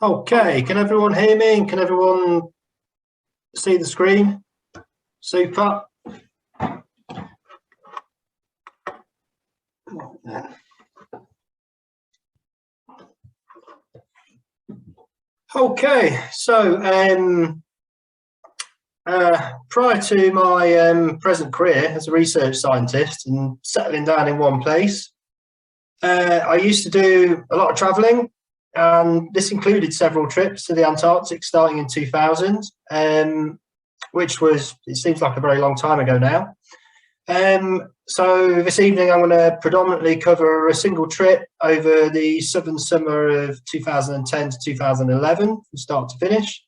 Okay, can everyone hear me and can everyone see the screen? Super. Okay, so prior to my present career as a research scientist and settling down in one place, I used to do a lot of travelling, and this included several trips to the Antarctic starting in 2000, which was, it seems like a very long time ago now. So this evening I'm going to predominantly cover a single trip over the southern summer of 2010 to 2011 from start to finish.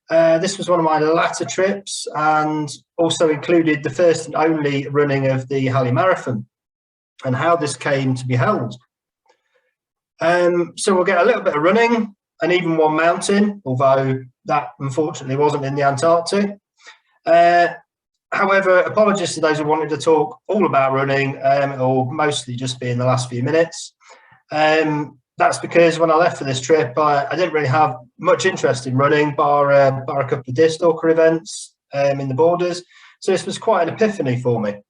This was one of my latter trips and also included the first and only running of the Halley Marathon and how this came to be held. So we'll get a little bit of running and even one mountain, although that unfortunately wasn't in the Antarctic. However, apologies to those who wanted to talk all about running, or mostly just be in the last few minutes. That's because when I left for this trip, I didn't really have much interest in running, bar a couple of deerstalker events in the borders. So this was quite an epiphany for me.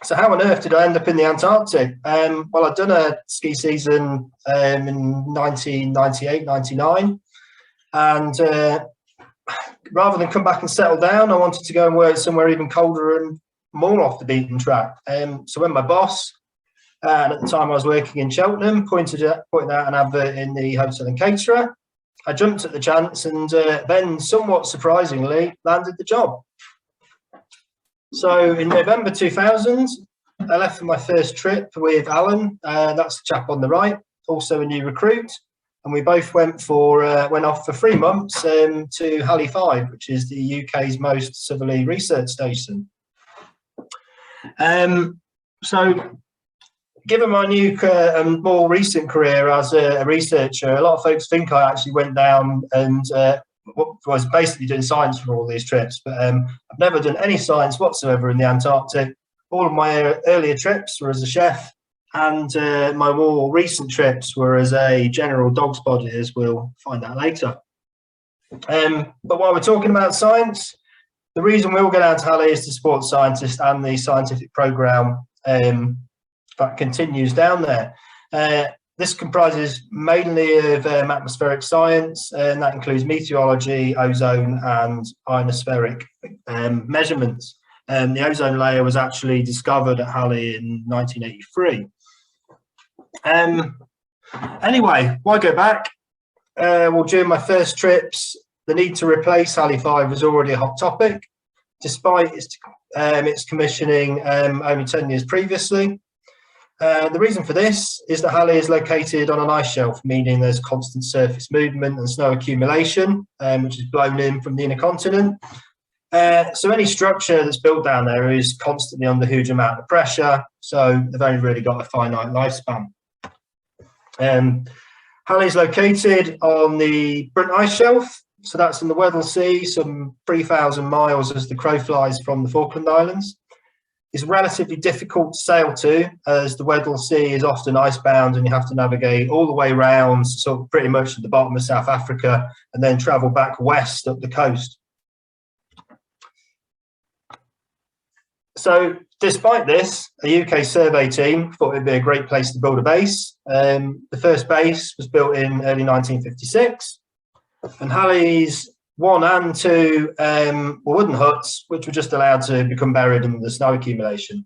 So how on earth did I end up in the Antarctic? Well, I'd done a ski season in 1998, 99, and rather than come back and settle down, I wanted to go and work somewhere even colder and more off the beaten track. So when my boss, and at the time I was working in Cheltenham, pointed out an advert in the Hotel and Caterer, I jumped at the chance and then, somewhat surprisingly, landed the job. So in November 2000, I left for my first trip with Alan, that's the chap on the right, also a new recruit. And we both went off for 3 months to Halley 5, which is the UK's most southerly research station. So given my new and more recent career as a researcher, a lot of folks think I actually went down and was basically doing science for all these trips, but I've never done any science whatsoever in the Antarctic. All of my earlier trips were as a chef, and my more recent trips were as a general dog's body, as we'll find out later. But while we're talking about science, the reason we all go down to Halley is to support scientists and the scientific programme that continues down there. This comprises mainly of atmospheric science, and that includes meteorology, ozone and ionospheric measurements. The ozone layer was actually discovered at Halley in 1983. Anyway, why go back? Well, during my first trips, the need to replace Halley 5 was already a hot topic, despite its commissioning only 10 years previously. The reason for this is that Halley is located on an ice shelf, meaning there's constant surface movement and snow accumulation, which is blown in from the inner continent. So any structure that's built down there is constantly under huge amount of pressure, so they've only really got a finite lifespan. Halley is located on the Brunt ice shelf, so that's in the Weddell Sea, some 3,000 miles as the crow flies from the Falkland Islands. It's relatively difficult to sail to, as the Weddell Sea is often icebound and you have to navigate all the way around, sort of pretty much at the bottom of South Africa, and then travel back west up the coast. So despite this, a UK survey team thought it'd be a great place to build a base. The first base was built in early 1956, and Halley's 1 and 2 were wooden huts, which were just allowed to become buried in the snow accumulation.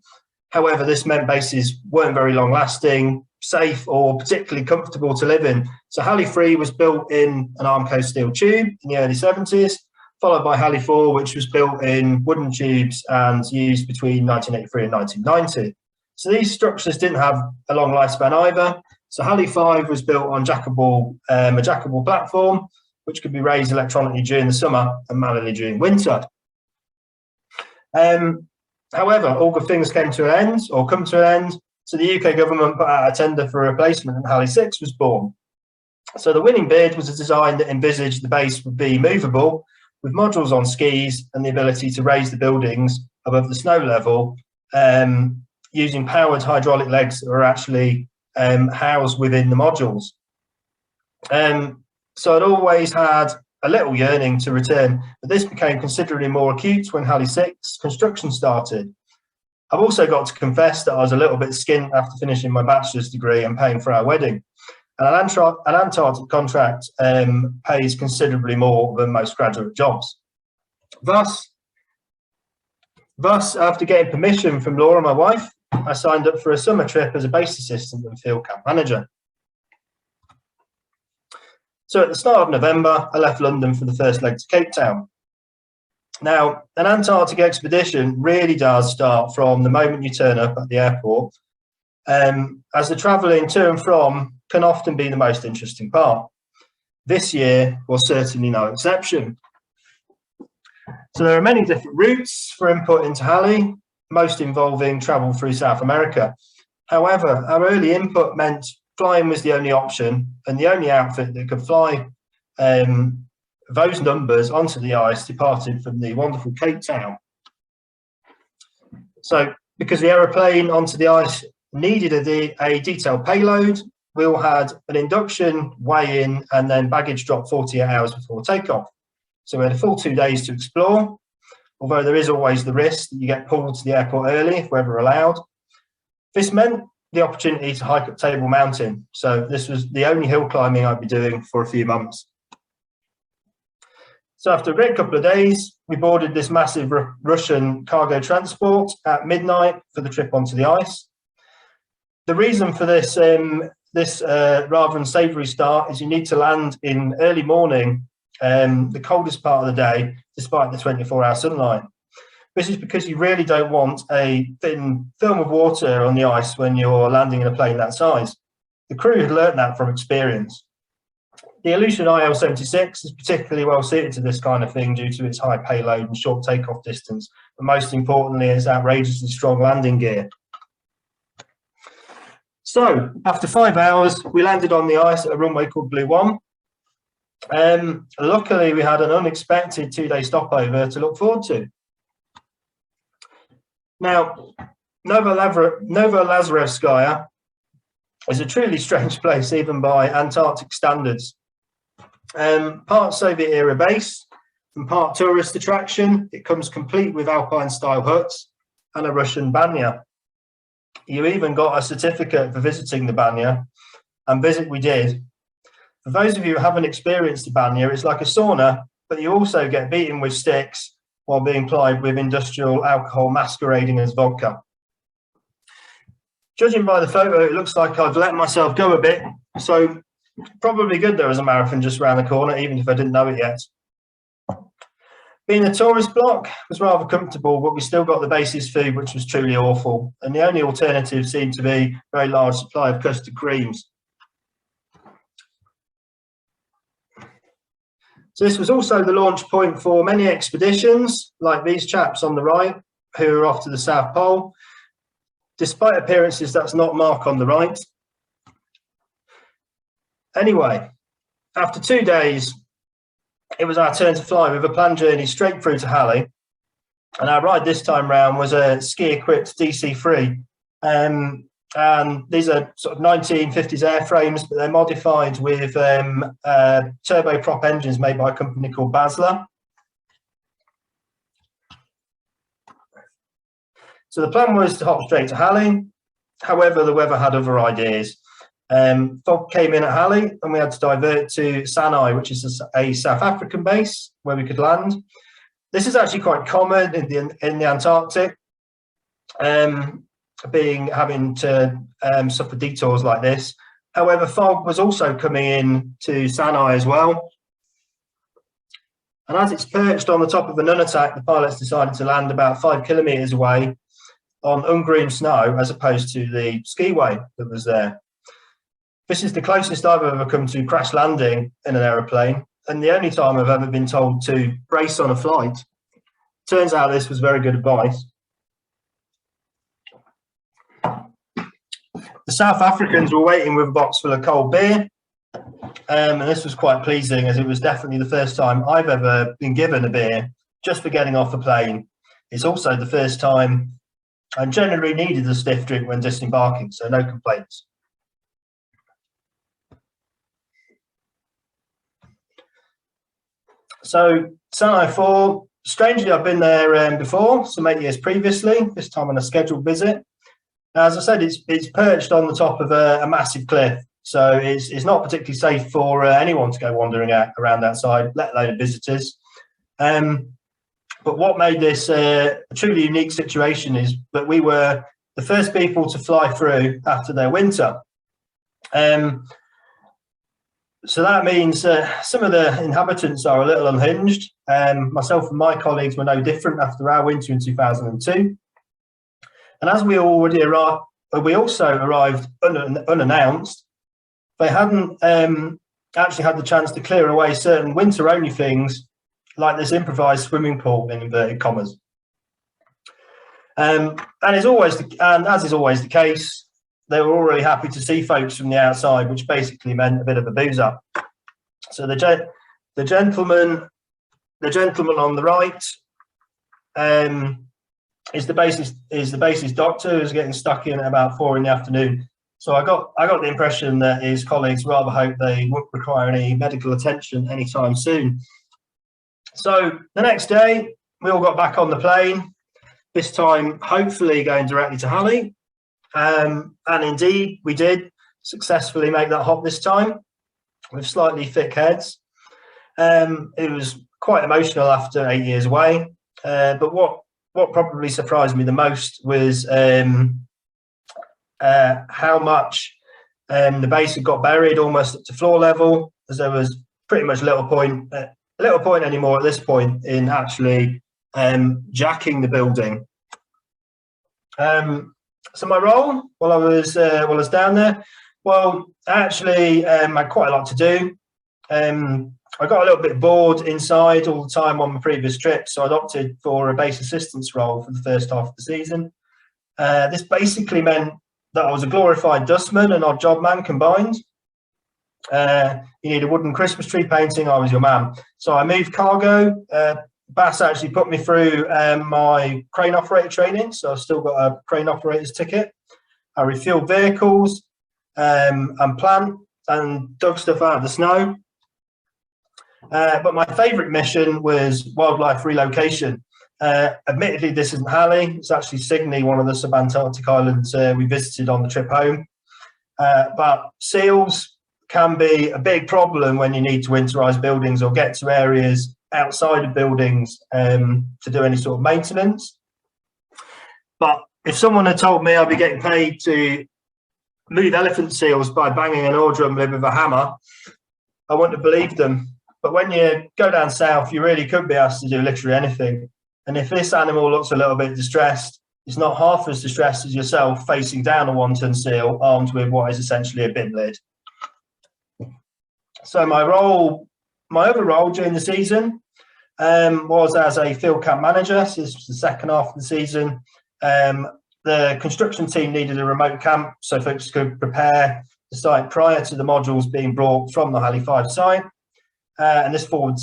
However, this meant bases weren't very long lasting, safe or particularly comfortable to live in. So Halley 3 was built in an Armco steel tube in the early 70s, followed by Halley 4, which was built in wooden tubes and used between 1983 and 1990. So these structures didn't have a long lifespan either. So Halley 5 was built on a jackable platform, which could be raised electronically during the summer and manually during winter. However, all good things come to an end. So the UK government put out a tender for a replacement, and Halley 6 was born. So the winning bid was a design that envisaged the base would be movable, with modules on skis and the ability to raise the buildings above the snow level, using powered hydraulic legs that were actually housed within the modules. So I'd always had a little yearning to return, but this became considerably more acute when Halley 6 construction started. I've also got to confess that I was a little bit skint after finishing my bachelor's degree and paying for our wedding. And an Antarctic contract pays considerably more than most graduate jobs. Thus, after getting permission from Laura, my wife, I signed up for a summer trip as a base assistant and field camp manager. So at the start of November, I left London for the first leg to Cape Town. Now, an Antarctic expedition really does start from the moment you turn up at the airport, as the travelling to and from can often be the most interesting part. This year was certainly no exception. So there are many different routes for input into Halley, most involving travel through South America. However, our early input meant flying was the only option, and the only outfit that could fly those numbers onto the ice departed from the wonderful Cape Town. So because the aeroplane onto the ice needed a detailed payload, we all had an induction, weigh-in, and then baggage drop 48 hours before takeoff. So we had a full 2 days to explore, although there is always the risk that you get pulled to the airport early if we're ever allowed. This meant the opportunity to hike up Table Mountain. So this was the only hill climbing I'd be doing for a few months. So after a great couple of days, we boarded this massive Russian cargo transport at midnight for the trip onto the ice. The reason for this rather unsavoury start is you need to land in early morning, the coldest part of the day, despite the 24-hour sunlight. This is because you really don't want a thin film of water on the ice when you're landing in a plane that size. The crew had learnt that from experience. The Aleutian IL-76 is particularly well suited to this kind of thing due to its high payload and short takeoff distance, but most importantly, its outrageously strong landing gear. So, after 5 hours, we landed on the ice at a runway called Blue One. Luckily, we had an unexpected 2-day stopover to look forward to. Now, Novolazaevskaya is a truly strange place, even by Antarctic standards. Part Soviet-era base and part tourist attraction. It comes complete with Alpine-style huts and a Russian banya. You even got a certificate for visiting the banya, and visit we did. For those of you who haven't experienced the banya, it's like a sauna, but you also get beaten with sticks while being plied with industrial alcohol masquerading as vodka. Judging by the photo, it looks like I've let myself go a bit, so probably good there was a marathon just around the corner, even if I didn't know it yet. Being a tourist block was rather comfortable, but we still got the base's food, which was truly awful, and the only alternative seemed to be a very large supply of custard creams. So this was also the launch point for many expeditions, like these chaps on the right, who are off to the South Pole. Despite appearances, that's not Mark on the right. Anyway, after 2 days, it was our turn to fly with a planned journey straight through to Halley. And our ride this time round was a ski-equipped DC-3. And these are sort of 1950s airframes, but they're modified with turboprop engines made by a company called Basler. So the plan was to hop straight to Halley. However, the weather had other ideas. Fog came in at Halley, and we had to divert to Sanity, which is a South African base where we could land. This is actually quite common in the Antarctic, having to suffer detours like this. However, fog was also coming in to Sanity as well. And as it's perched on the top of a nunatak, the pilots decided to land about 5 kilometres away on ungroomed snow, as opposed to the skiway that was there. This is the closest I've ever come to crash landing in an aeroplane, and the only time I've ever been told to brace on a flight. Turns out this was very good advice. The South Africans were waiting with a box full of cold beer, and this was quite pleasing, as it was definitely the first time I've ever been given a beer just for getting off the plane. It's also the first time I generally needed a stiff drink when disembarking, so no complaints. So Sanity 4, strangely, I've been there before, some 8 years previously, this time on a scheduled visit. As I said, it's perched on the top of a massive cliff, so it's not particularly safe for anyone to go wandering around outside, let alone visitors. But what made this a truly unique situation is that we were the first people to fly through after their winter. So that means some of the inhabitants are a little unhinged. Myself and my colleagues were no different after our winter in 2002. And as we already arrived, we also arrived unannounced. They hadn't actually had the chance to clear away certain winter-only things, like this improvised swimming pool in inverted commas. And as is always the case, they were already happy to see folks from the outside, which basically meant a bit of a booze up. So the gentleman on the right is the basis doctor who's getting stuck in at about 4 in the afternoon. So I got the impression that his colleagues rather hoped they wouldn't require any medical attention anytime soon. So the next day, we all got back on the plane. This time, hopefully, going directly to Halley. And indeed, we did successfully make that hop this time with slightly thick heads. It was quite emotional after 8 years away. But what probably surprised me the most was how much the base had got buried almost up to floor level, as there was pretty much little point anymore at this point in actually jacking the building. So my role while I was down there, well, actually had quite a lot to do. I got a little bit bored inside all the time on my previous trip, so I opted for a base assistance role for the first half of the season. This basically meant that I was a glorified dustman and odd job man combined. You need a wooden Christmas tree painting, I was your man. So I moved cargo. Bass actually put me through my crane operator training, so I've still got a crane operator's ticket. I refueled vehicles and plant and dug stuff out of the snow. But my favourite mission was wildlife relocation. Admittedly, this isn't Halley. It's actually Signy, one of the subantarctic islands we visited on the trip home. But seals can be a big problem when you need to winterise buildings or get to areas outside of buildings to do any sort of maintenance. But if someone had told me I'd be getting paid to move elephant seals by banging an ore drum lid with a hammer, I wouldn't have believed them. But when you go down south, you really could be asked to do literally anything. And if this animal looks a little bit distressed, it's not half as distressed as yourself facing down a 1-ton seal armed with what is essentially a bin lid. So my other role during the season was as a field camp manager. So this was the second half of the season. The construction team needed a remote camp so folks could prepare the site prior to the modules being brought from the Halley 5 site. And this forward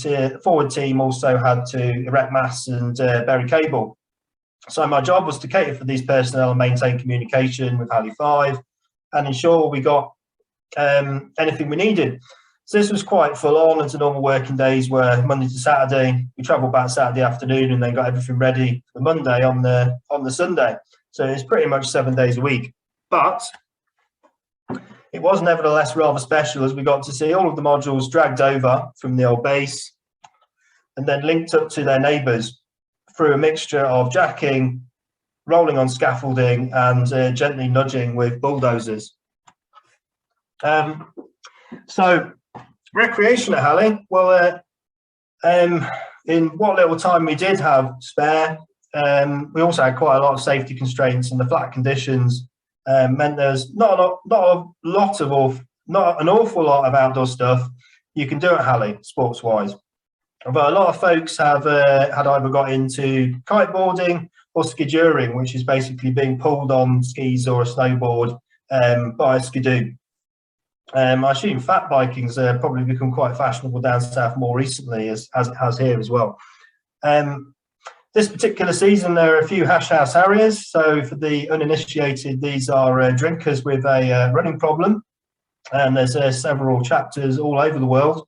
team also had to erect masts and bury cable. So my job was to cater for these personnel and maintain communication with Halley 5 and ensure we got anything we needed. So this was quite full on, as the normal working days were Monday to Saturday. We travelled back Saturday afternoon and then got everything ready for Monday on the Sunday. So it's pretty much 7 days a week. But it was nevertheless rather special as we got to see all of the modules dragged over from the old base and then linked up to their neighbours through a mixture of jacking, rolling on scaffolding and gently nudging with bulldozers. So recreation at Halley, well, in what little time we did have spare, we also had quite a lot of safety constraints, and the flat conditions meant there's not an awful lot of outdoor stuff you can do at Halley sports-wise. But a lot of folks had either got into kiteboarding or skiduring, which is basically being pulled on skis or a snowboard by a skidoo. I assume fat biking's probably become quite fashionable down south more recently, as it has here as well. This particular season, there are a few hash house harriers. So for the uninitiated, these are drinkers with a running problem. And there's several chapters all over the world.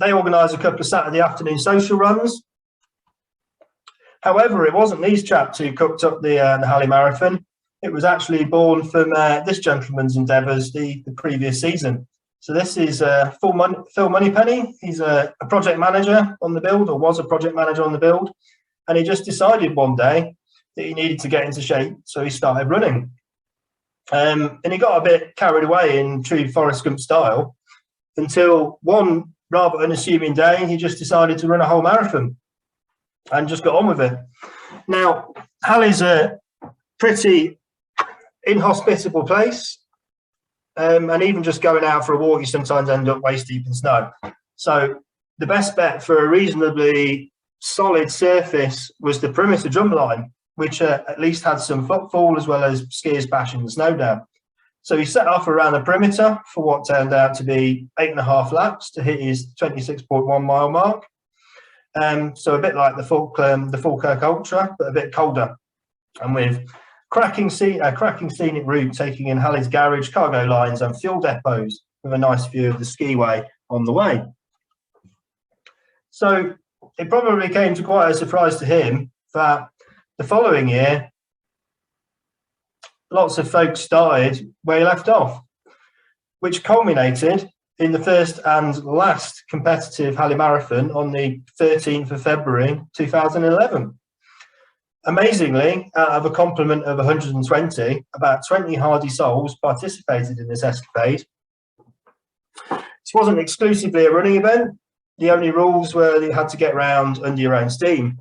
they organised a couple of Saturday afternoon social runs. However, it wasn't these chaps who cooked up the Halley Marathon. It was actually born from this gentleman's endeavours the previous season. So this is Phil Moneypenny. He's a project manager on the build, or was a project manager on the build. And he just decided one day that he needed to get into shape. So he started running. And he got a bit carried away in true Forrest Gump style until one rather unassuming day, he just decided to run a whole marathon and just got on with it. Now, Halley's a pretty inhospitable place. And even just going out for a walk, you sometimes end up waist deep in snow. So the best bet for a reasonably solid surface was the perimeter drumline, which at least had some footfall as well as skiers bashing the snow down. So he set off around the perimeter for what turned out to be 8.5 laps to hit his 26.1 mile mark. So a bit like the Falkirk Ultra, but a bit colder, and with cracking scenic route taking in Halley's garage, cargo lines and fuel depots with a nice view of the skiway on the way. So it probably came to quite a surprise to him that the following year, lots of folks started where he left off, which culminated in the first and last competitive Halley Marathon on the 13th of February 2011. Amazingly, out of a complement of 120, about 20 hardy souls participated in this escapade. This wasn't exclusively a running event. The only rules were that you had to get around under your own steam.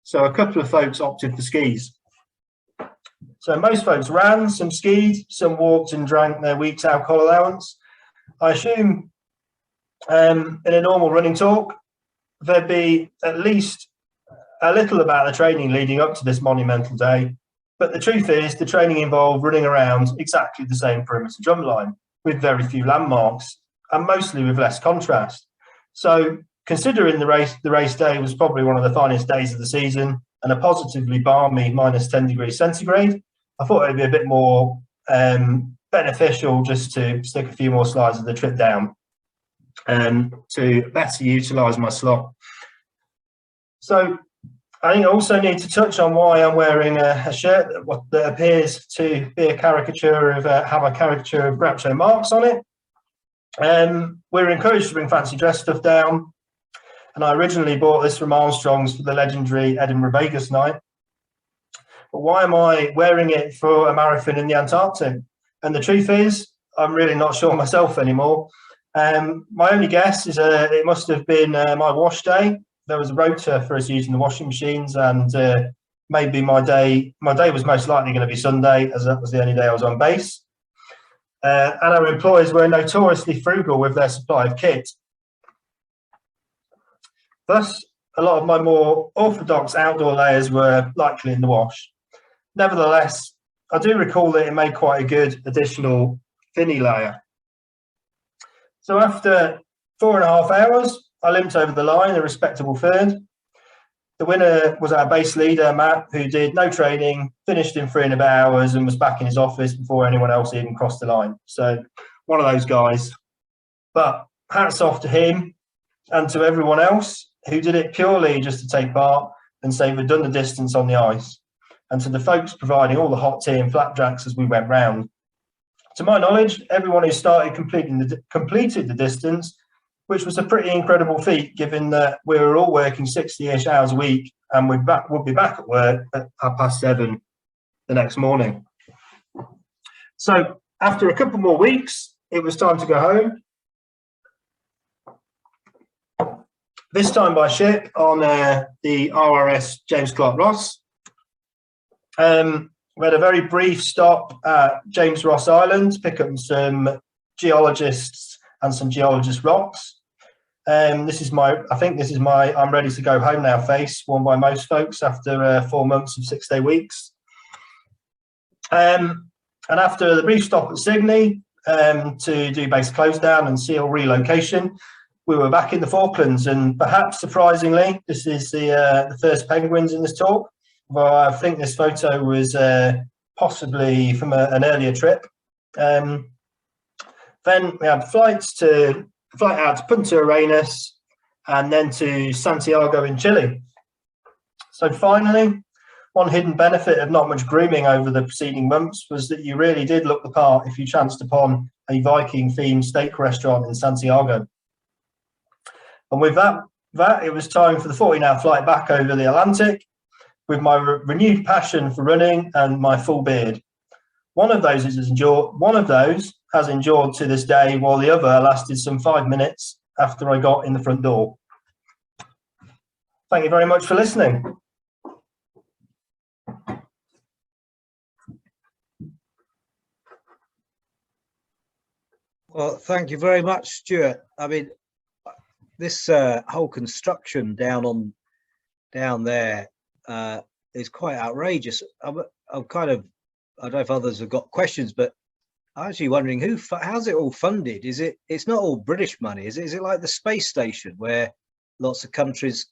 So a couple of folks opted for skis. So most folks ran, some skied, some walked and drank their week's alcohol allowance. I assume in a normal running talk, there'd be at least a little about the training leading up to this monumental day. But the truth is, the training involved running around exactly the same perimeter drumline with very few landmarks and mostly with less contrast. So considering the race day was probably one of the finest days of the season and a positively balmy -10 degrees centigrade, I thought it'd be a bit more beneficial just to stick a few more slides of the trip down to better utilise my slot. So I think I also need to touch on why I'm wearing a shirt that appears to be a caricature of have a caricature of Groucho Marx on it. We're encouraged to bring fancy dress stuff down, and I originally bought this from Armstrong's for the legendary Edinburgh Vegas night. But why am I wearing it for a marathon in the Antarctic? And the truth is, I'm really not sure myself anymore. My only guess is it must have been my wash day. There was a rota for us using the washing machines, and maybe my day was most likely going to be Sunday, as that was the only day I was on base. And our employers were notoriously frugal with their supply of kit. Thus, a lot of my more orthodox outdoor layers were likely in the wash. Nevertheless, I do recall that it made quite a good additional thinny layer. So after 4.5 hours, I limped over the line, a respectable third. The winner was our base leader, Matt, who did no training, finished in 3.5 hours and was back in his office before anyone else even crossed the line. So one of those guys. But hats off to him and to everyone else who did it purely just to take part and say they'd done the distance on the ice. And to the folks providing all the hot tea and flapjacks as we went round. To my knowledge, everyone who started completed the distance, which was a pretty incredible feat, given that we were all working 60-ish hours a week, and we'd be back at work at 7:30 the next morning. So after a couple more weeks, it was time to go home. This time by ship on the RRS James Clark Ross. We had a very brief stop at James Ross Island to pick up some geologists and some geologist rocks. This is my I'm ready to go home now face, worn by most folks after 4 months of 6-day weeks. And after the brief stop at Sydney to do base close down and seal relocation, we were back in the Falklands, and perhaps surprisingly, this is the first penguins in this talk. Well, I think this photo was possibly from an earlier trip. Then we had flight out to Punta Arenas, and then to Santiago in Chile. So finally, one hidden benefit of not much grooming over the preceding months was that you really did look the part if you chanced upon a Viking-themed steak restaurant in Santiago. And with that, it was time for the 14-hour flight back over the Atlantic with my renewed passion for running and my full beard. One of those has endured to this day, while the other lasted some 5 minutes after I got in the front door. Thank you very much for listening. Well, thank you very much, Stuart. I mean, this whole construction down there is quite outrageous. I'm kind of, I don't know if others have got questions, but I'm actually wondering how's it all funded? It's not all British money, is it? Is it like the space station where lots of countries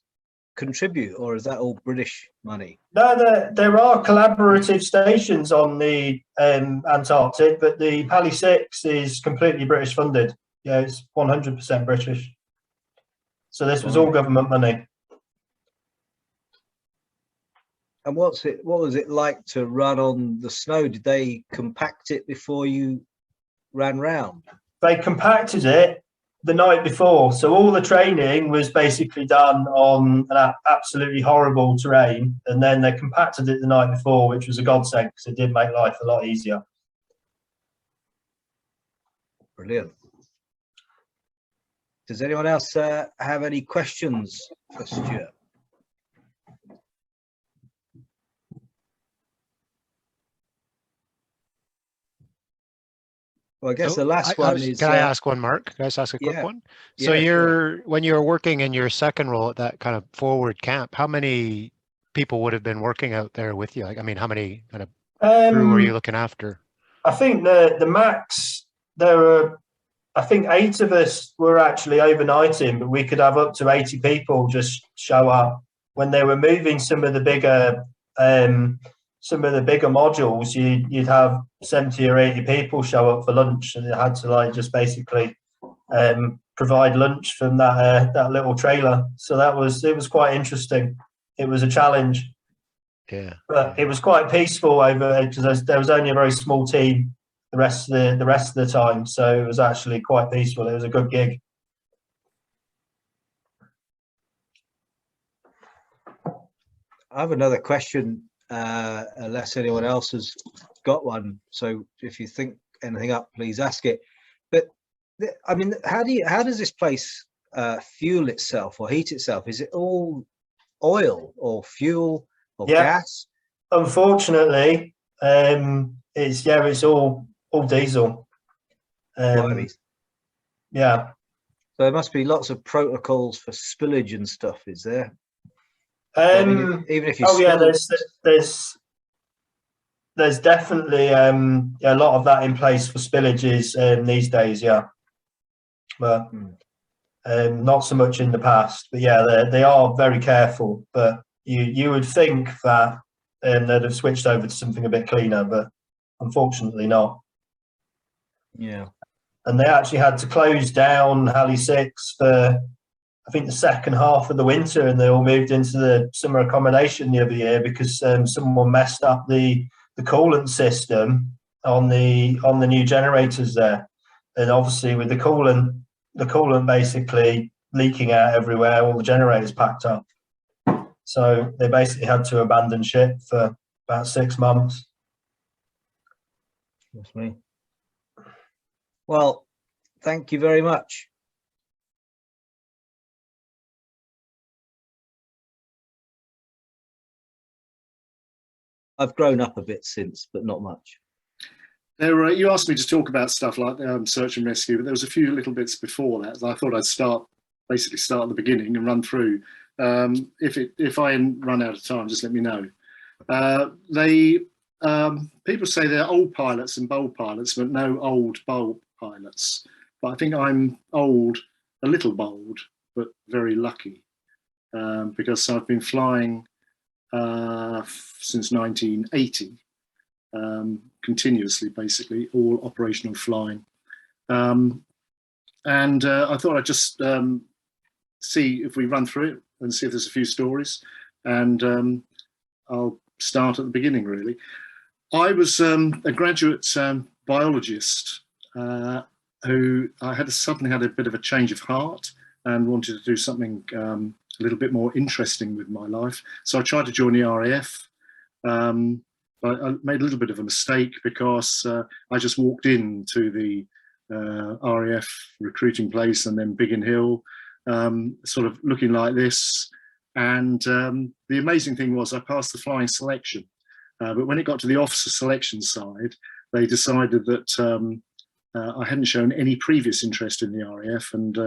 contribute, or is that all British money? No, there are collaborative stations on the Antarctic, but the Pally 6 is completely British funded. Yeah, it's 100% British. So this was all government money. And what was it like to run on the snow? Did they compact it before you ran round? They compacted it the night before. So all the training was basically done on an absolutely horrible terrain. And then they compacted it the night before, which was a godsend because it did make life a lot easier. Brilliant. Does anyone else have any questions for Stuart? Well, I guess the last one is. Can I ask one, Mark? Can I just ask a quick one? So when you were working in your second role at that kind of forward camp, how many people would have been working out there with you? Like, I mean, how many kind of crew were you looking after? I think the max, there were, I think 8 of us were actually overnighting, but we could have up to 80 people just show up. When they were moving some of the bigger modules, you'd have 70 or 80 people show up for lunch, and it had to like just basically provide lunch from that little trailer. So it was quite interesting. It was a challenge. Yeah, but it was quite peaceful over because there was only a very small team the rest of the time. So it was actually quite peaceful. It was a good gig. I have another question, unless anyone else has got one. So if you think anything up, please ask it. But I mean, how does this place fuel itself or heat itself? Is it all oil or fuel or gas? Unfortunately, it's all diesel. Yeah. So there must be lots of protocols for spillage and stuff, is there? Even if you there's definitely a lot of that in place for spillages these days, but not so much in the past. But yeah, they are very careful. But you would think that they'd have switched over to something a bit cleaner, but unfortunately not. Yeah. And they actually had to close down Halley 6 for, I think, the second half of the winter, and they all moved into the summer accommodation the other year because someone messed up the coolant system on the new generators there. And obviously with the coolant basically leaking out everywhere, all the generators packed up. So they basically had to abandon ship for about 6 months. That's me. Well, thank you very much. I've grown up a bit since, but not much. You asked me to talk about stuff like search and rescue, but there was a few little bits before that. I thought I'd basically start at the beginning and run through. If I run out of time, just let me know. People say they're old pilots and bold pilots, but no old bold pilots. But I think I'm old, a little bold, but very lucky, because I've been flying since 1980, continuously, basically, all operational flying. And I thought I'd just see if we run through it and see if there's a few stories. And I'll start at the beginning, really. I was a graduate biologist who suddenly had a bit of a change of heart and wanted to do something a little bit more interesting with my life. So I tried to join the RAF. But I made a little bit of a mistake because I just walked into the RAF recruiting place and then Biggin Hill, sort of looking like this. And the amazing thing was I passed the flying selection. But when it got to the officer selection side, they decided that I hadn't shown any previous interest in the RAF, and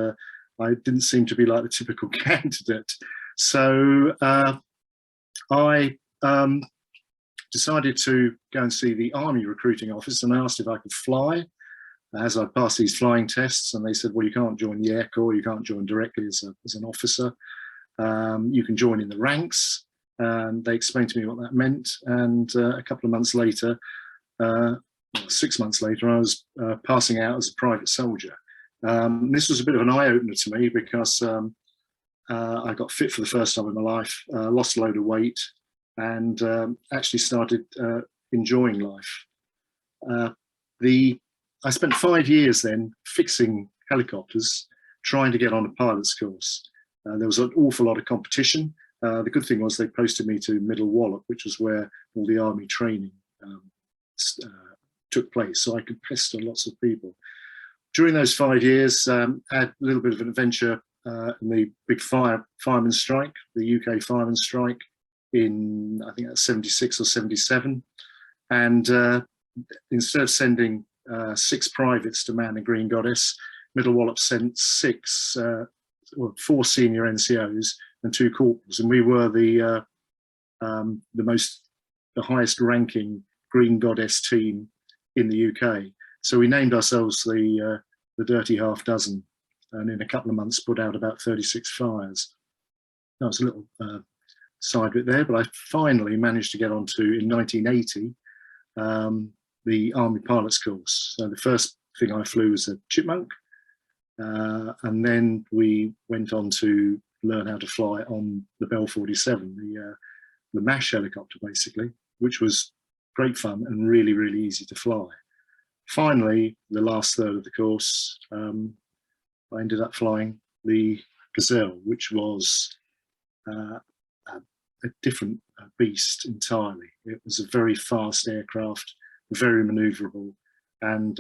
I didn't seem to be like the typical candidate. So I decided to go and see the Army recruiting office, and I asked if I could fly as I passed these flying tests. And they said, well, you can't join the Air Corps, you can't join directly as an officer. You can join in the ranks. And they explained to me what that meant. And a couple of months later, 6 months later, I was passing out as a private soldier. This was a bit of an eye-opener to me because I got fit for the first time in my life, lost a load of weight, and actually started enjoying life. I spent 5 years then fixing helicopters, trying to get on a pilot's course. There was an awful lot of competition. The good thing was they posted me to Middle Wallop, which was where all the Army training took place, so I could pester lots of people. During those 5 years, I had a little bit of an adventure in the big fireman's strike, the UK fireman's strike, in I think that's 76 or 77, and instead of sending 6 privates to man the Green Goddess, Middle Wallop sent 4 senior NCOs and 2 corporals, and we were the highest ranking Green Goddess team in the UK. So we named ourselves the Dirty Half Dozen, and in a couple of months put out about 36 fires. That was a little side bit there, but I finally managed to get onto, in 1980, the Army pilot's course. So the first thing I flew was a Chipmunk, and then we went on to learn how to fly on the Bell 47, the MASH helicopter, basically, which was great fun and really, really easy to fly. Finally, the last third of the course, I ended up flying the Gazelle, which was a different beast entirely. It was a very fast aircraft, very manoeuvrable, and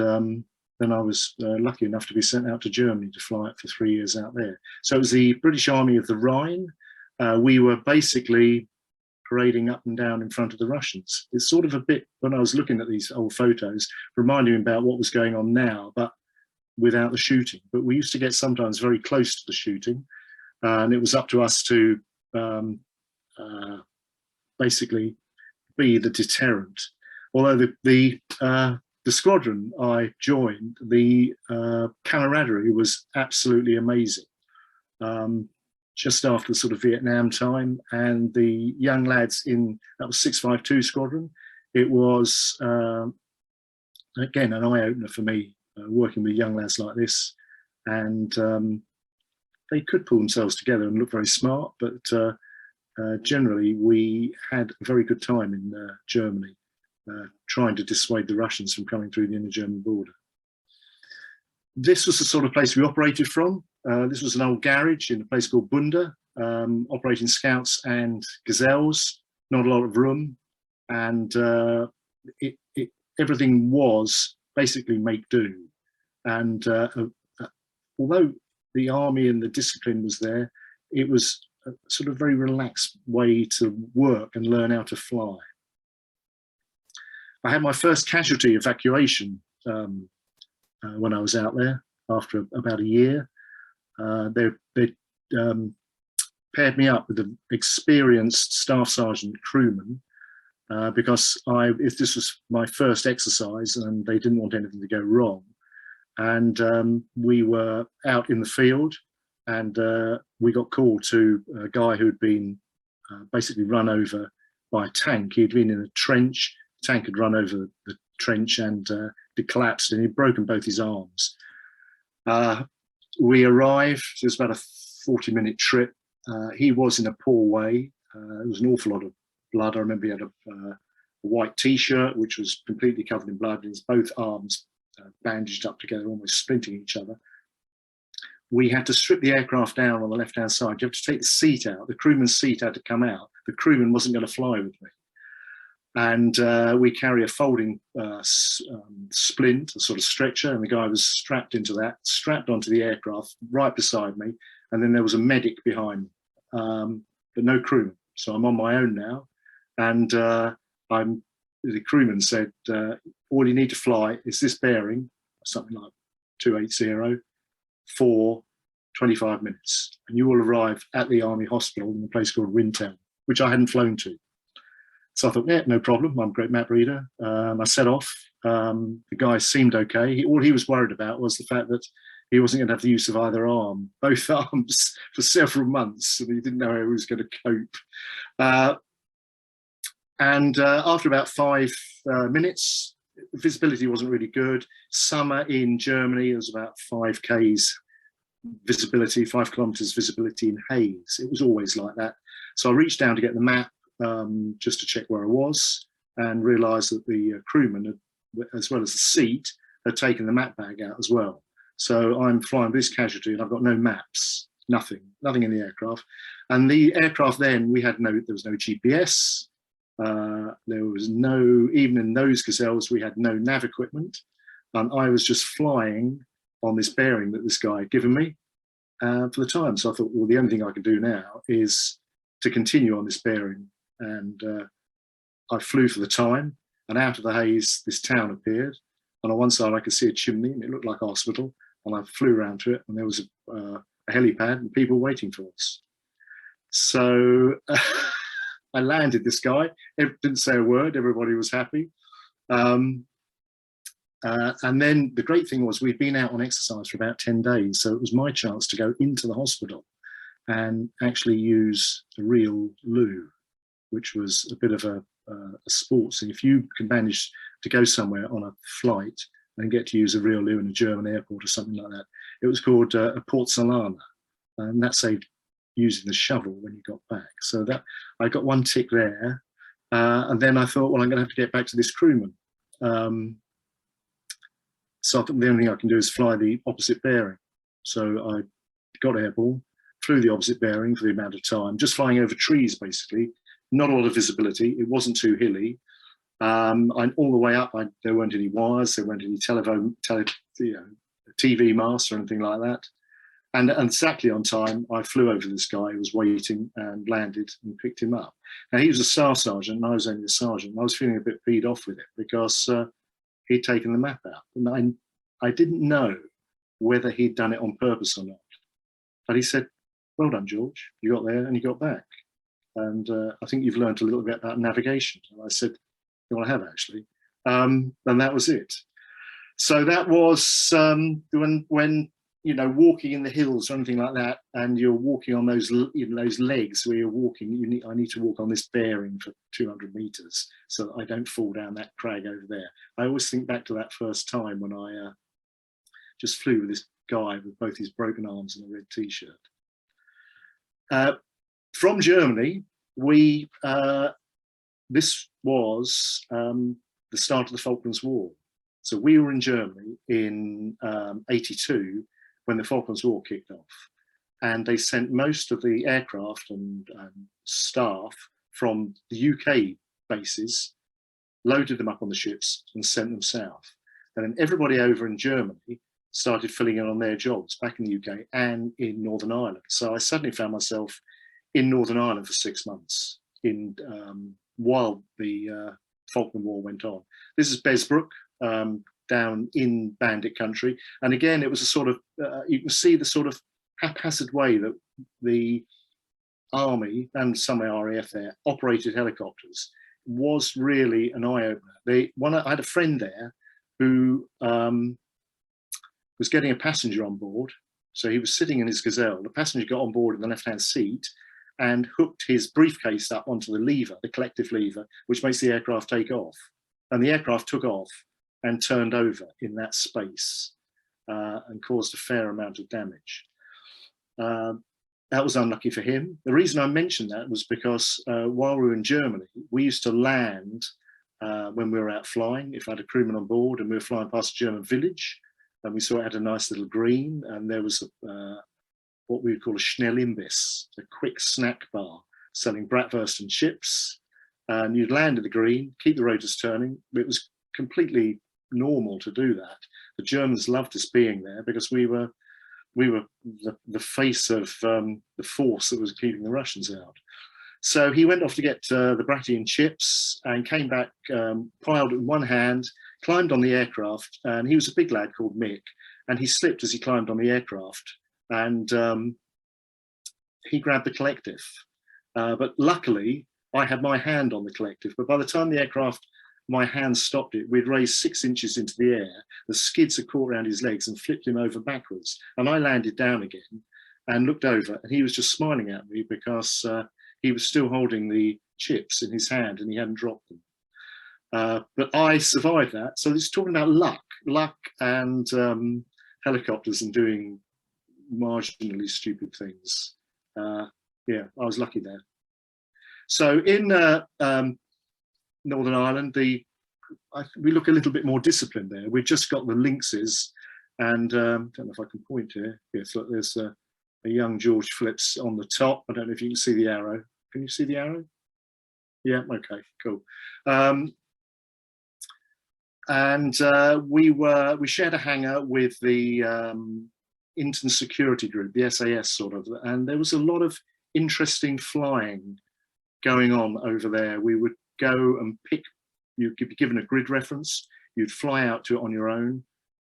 then I was lucky enough to be sent out to Germany to fly it for 3 years out there. So it was the British Army of the Rhine. We were basically parading up and down in front of the Russians. It's sort of a bit, when I was looking at these old photos, reminding me about what was going on now, but without the shooting. But we used to get sometimes very close to the shooting, and it was up to us to basically be the deterrent. Although the squadron I joined, the camaraderie was absolutely amazing. Just after the sort of Vietnam time, and the young lads in, that was 652 Squadron, it was, again, an eye-opener for me, working with young lads like this. And they could pull themselves together and look very smart, but generally we had a very good time in Germany, trying to dissuade the Russians from coming through the inner German border. This was the sort of place we operated from. This was an old garage in a place called Bunda, operating Scouts and Gazelles, not a lot of room. And everything was basically make do. And although the Army and the discipline was there, it was a sort of very relaxed way to work and learn how to fly. I had my first casualty evacuation when I was out there after about a year. They paired me up with an experienced staff sergeant crewman because if this was my first exercise and they didn't want anything to go wrong. And we were out in the field, and we got called to a guy who'd been basically run over by a tank. He'd been in a trench, the tank had run over the trench and had collapsed, and he'd broken both his arms. We arrived, it was about a 40-minute trip. He was in a poor way. There was an awful lot of blood. I remember he had a white T-shirt, which was completely covered in blood, and his both arms bandaged up together, almost splinting each other. We had to strip the aircraft down on the left-hand side. You have to take the seat out. The crewman's seat had to come out. The crewman wasn't going to fly with me. And we carry a folding splint, a sort of stretcher, and the guy was strapped into that, strapped onto the aircraft right beside me. And then there was a medic behind me, but no crewman. So I'm on my own now. And the crewman said, all you need to fly is this bearing, something like 280, for 25 minutes. And you will arrive at the Army Hospital in a place called Wintown, which I hadn't flown to. So I thought, yeah, no problem. I'm a great map reader. I set off. The guy seemed okay. All he was worried about was the fact that he wasn't going to have the use of either arm, both arms, for several months, and he didn't know how he was going to cope. After about 5 minutes, visibility wasn't really good. Summer in Germany, there was about 5 k's visibility, 5 kilometers visibility in haze. It was always like that. So I reached down to get the map, just to check where I was, and realised that the crewman, had, as well as the seat, had taken the map bag out as well. So I'm flying this casualty, and I've got no maps, nothing in the aircraft. And the aircraft then, there was no GPS. There was no, even in those gazelles, we had no nav equipment, and I was just flying on this bearing that this guy had given me for the time. So I thought, well, the only thing I can do now is to continue on this bearing. And I flew for the time, and out of the haze, this town appeared. And on one side, I could see a chimney, and it looked like a hospital. And I flew around to it, and there was a helipad and people waiting for us. So I landed this guy. It didn't say a word. Everybody was happy. And then the great thing was we'd been out on exercise for about 10 days. So it was my chance to go into the hospital and actually use a real loo, which was a bit of a sport. So if you can manage to go somewhere on a flight and get to use a real loo in a German airport or something like that, it was called a Porzelana, and that saved using the shovel when you got back. So that I got one tick there, and then I thought, well, I'm going to have to get back to this crewman. So I thought the only thing I can do is fly the opposite bearing. So I got airborne, flew the opposite bearing for the amount of time, just flying over trees basically. Not a lot of visibility. It wasn't too hilly. And all the way up, there weren't any wires, there weren't any TV masts or anything like that. And exactly on time, I flew over this guy who was waiting and landed and picked him up. Now, he was a staff sergeant and I was only a sergeant. I was feeling a bit peed off with it because he'd taken the map out. And I didn't know whether he'd done it on purpose or not. But he said, well done, George. You got there and you got back. And I think you've learned a little bit about navigation. And I said, well, I have actually. And that was it. So that was when walking in the hills or anything like that, and you're walking on those those legs where you're walking. I need to walk on this bearing for 200 meters so that I don't fall down that crag over there. I always think back to that first time when I just flew with this guy with both his broken arms and a red T-shirt. From Germany, this was the start of the Falklands War. So we were in Germany in '82 when the Falklands War kicked off, and they sent most of the aircraft and staff from the UK bases, loaded them up on the ships and sent them south. And then everybody over in Germany started filling in on their jobs back in the UK and in Northern Ireland. So I suddenly found myself in Northern Ireland for 6 months while the Falkland War went on. This is Besbrook, down in Bandit country. And again, it was a sort of, you can see the sort of haphazard way that the Army and some RAF there operated helicopters was really an eye-opener. I had a friend there who was getting a passenger on board. So he was sitting in his Gazelle. The passenger got on board in the left-hand seat and hooked his briefcase up onto the lever, the collective lever, which makes the aircraft take off. And the aircraft took off and turned over in that space and caused a fair amount of damage. that was unlucky for him. The reason I mentioned that was because while we were in Germany, we used to land when we were out flying, if I had a crewman on board and we were flying past a German village, and we saw it had a nice little green, and there was what we would call a Schnellimbiss, a quick snack bar selling bratwurst and chips. And you'd land at the green, keep the rotors turning. It was completely normal to do that. The Germans loved us being there because we were the face of the force that was keeping the Russians out. So he went off to get the bratty and chips and came back, piled in one hand, climbed on the aircraft, and he was a big lad called Mick, and he slipped as he climbed on the aircraft, and he grabbed the collective. But luckily, I had my hand on the collective, but by the time the aircraft, my hand stopped it, we'd raised 6 inches into the air, the skids had caught around his legs and flipped him over backwards, and I landed down again and looked over, and he was just smiling at me because he was still holding the chips in his hand and he hadn't dropped them. But I survived that. So it's talking about luck and helicopters and doing marginally stupid things. Yeah, I was lucky there. So in Northern Ireland, we look a little bit more disciplined there. We've just got the lynxes, and I don't know if I can point here. Yes, look, there's a young George Phillips on the top. I don't know if you can see the arrow. Can you see the arrow? Yeah, okay, cool. We shared a hangar with the Inton Security Group, the SAS sort of, and there was a lot of interesting flying going on over there. We would go and pick, you'd be given a grid reference, you'd fly out to it on your own,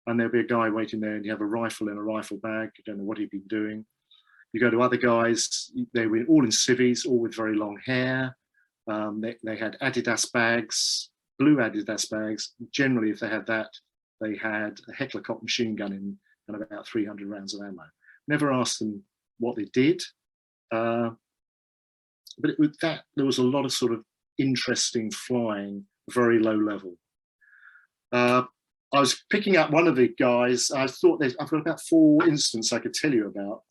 and there'd be a guy waiting there and you have a rifle in a rifle bag, you don't know what he'd been doing. You go to other guys, they were all in civvies, all with very long hair. They had Adidas bags, blue Adidas bags. Generally, if they had that, they had a Heckler Koch machine gun in and about 300 rounds of ammo. Never asked them what they did. But with that, there was a lot of sort of interesting flying, very low level. I was picking up one of the guys. I thought I've got about 4 incidents I could tell you about.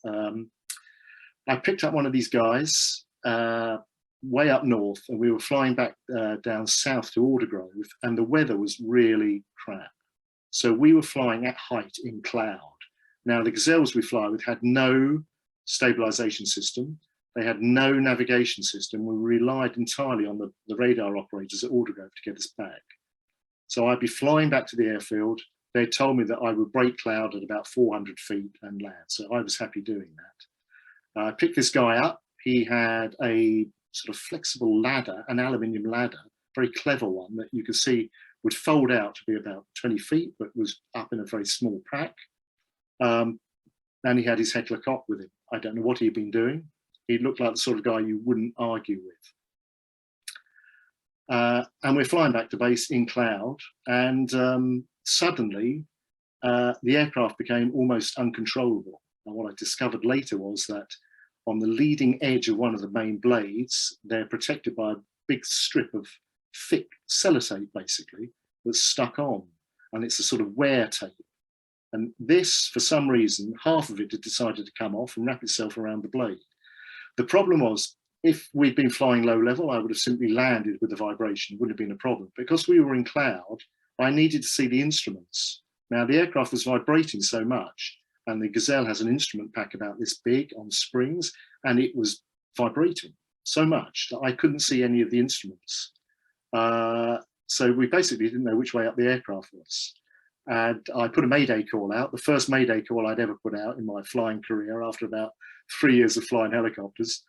I picked up one of these guys way up north, and we were flying back down south to Aldergrove, and the weather was really crap. So we were flying at height in cloud. Now the Gazelles we fly with had no stabilization system. They had no navigation system. We relied entirely on the radar operators at Aldergrove to get us back. So I'd be flying back to the airfield. They told me that I would break cloud at about 400 feet and land. So I was happy doing that. I picked this guy up. He had a sort of flexible ladder, an aluminium ladder, very clever one that you could see would fold out to be about 20 feet, but was up in a very small pack. And he had his Heckler Koch with him. I don't know what he'd been doing. He looked like the sort of guy you wouldn't argue with. And we're flying back to base in cloud, and suddenly the aircraft became almost uncontrollable. And what I discovered later was that on the leading edge of one of the main blades, they're protected by a big strip of thick sellotape, basically, that's stuck on, and it's a sort of wear tape. And this, for some reason, half of it had decided to come off and wrap itself around the blade. The problem was, if we'd been flying low level, I would have simply landed with the vibration. It wouldn't have been a problem. Because we were in cloud, I needed to see the instruments. Now, the aircraft was vibrating so much, and the Gazelle has an instrument pack about this big on springs, and it was vibrating so much that I couldn't see any of the instruments. So we basically didn't know which way up the aircraft was. And I put a Mayday call out, the first Mayday call I'd ever put out in my flying career after about 3 years of flying helicopters.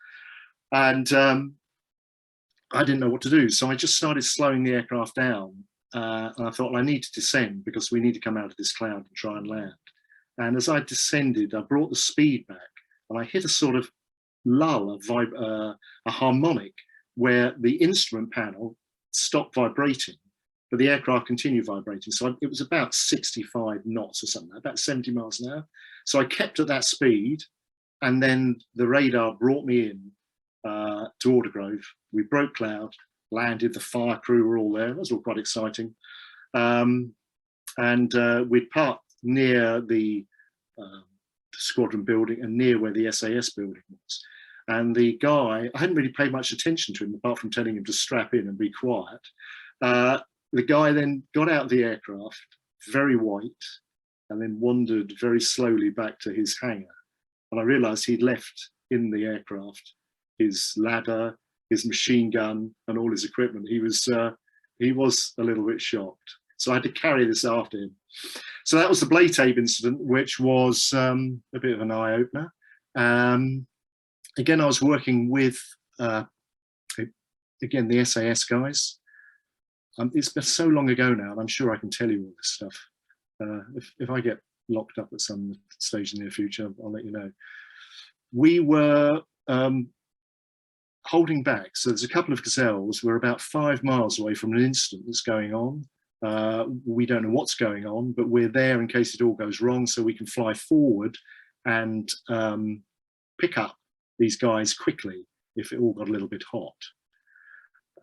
And I didn't know what to do. So I just started slowing the aircraft down. And I thought, well, I need to descend because we need to come out of this cloud and try and land. And as I descended, I brought the speed back, and I hit a sort of lull, a harmonic, where the instrument panel stopped vibrating, but the aircraft continued vibrating. So it was about 65 knots or something, about 70 miles an hour. So I kept at that speed, and then the radar brought me in to Aldergrove. We broke cloud, landed, the fire crew were all there. It was all quite exciting. We'd parked near the squadron building and near where the SAS building was. And the guy, I hadn't really paid much attention to him apart from telling him to strap in and be quiet. The guy then got out of the aircraft, very white, and then wandered very slowly back to his hangar. And I realized he'd left in the aircraft his ladder, his machine gun, and all his equipment. He was a little bit shocked. So I had to carry this after him. So that was the Blaytabe incident, which was a bit of an eye-opener. Again, I was working with, again, the SAS guys. It's been so long ago now, and I'm sure I can tell you all this stuff. If I get locked up at some stage in the near future, I'll let you know. We were holding back. So there's a couple of gazelles. We're about 5 miles away from an incident that's going on. We don't know what's going on, but we're there in case it all goes wrong, so we can fly forward and pick up these guys quickly if it all got a little bit hot.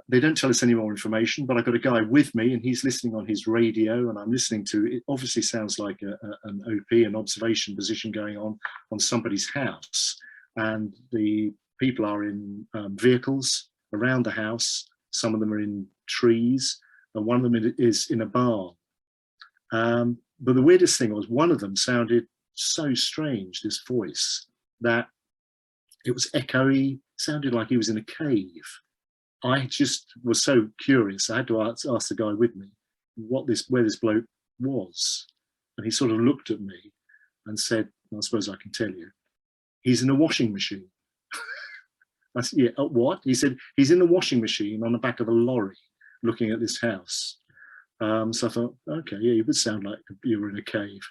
They don't tell us any more information, but I've got a guy with me and he's listening on his radio, and I'm listening to, it obviously sounds like an OP, an observation position going on somebody's house. And the people are in vehicles around the house. Some of them are in trees, and one of them is in a barn. But the weirdest thing was one of them sounded so strange, this voice, that it was echoey, sounded like he was in a cave. I just was so curious. I had to ask the guy with me where this bloke was. And he sort of looked at me and said, I suppose I can tell you, he's in a washing machine. I said, yeah, what? He said, he's in the washing machine on the back of a lorry looking at this house. So I thought, okay, yeah, it would sound like you were in a cave.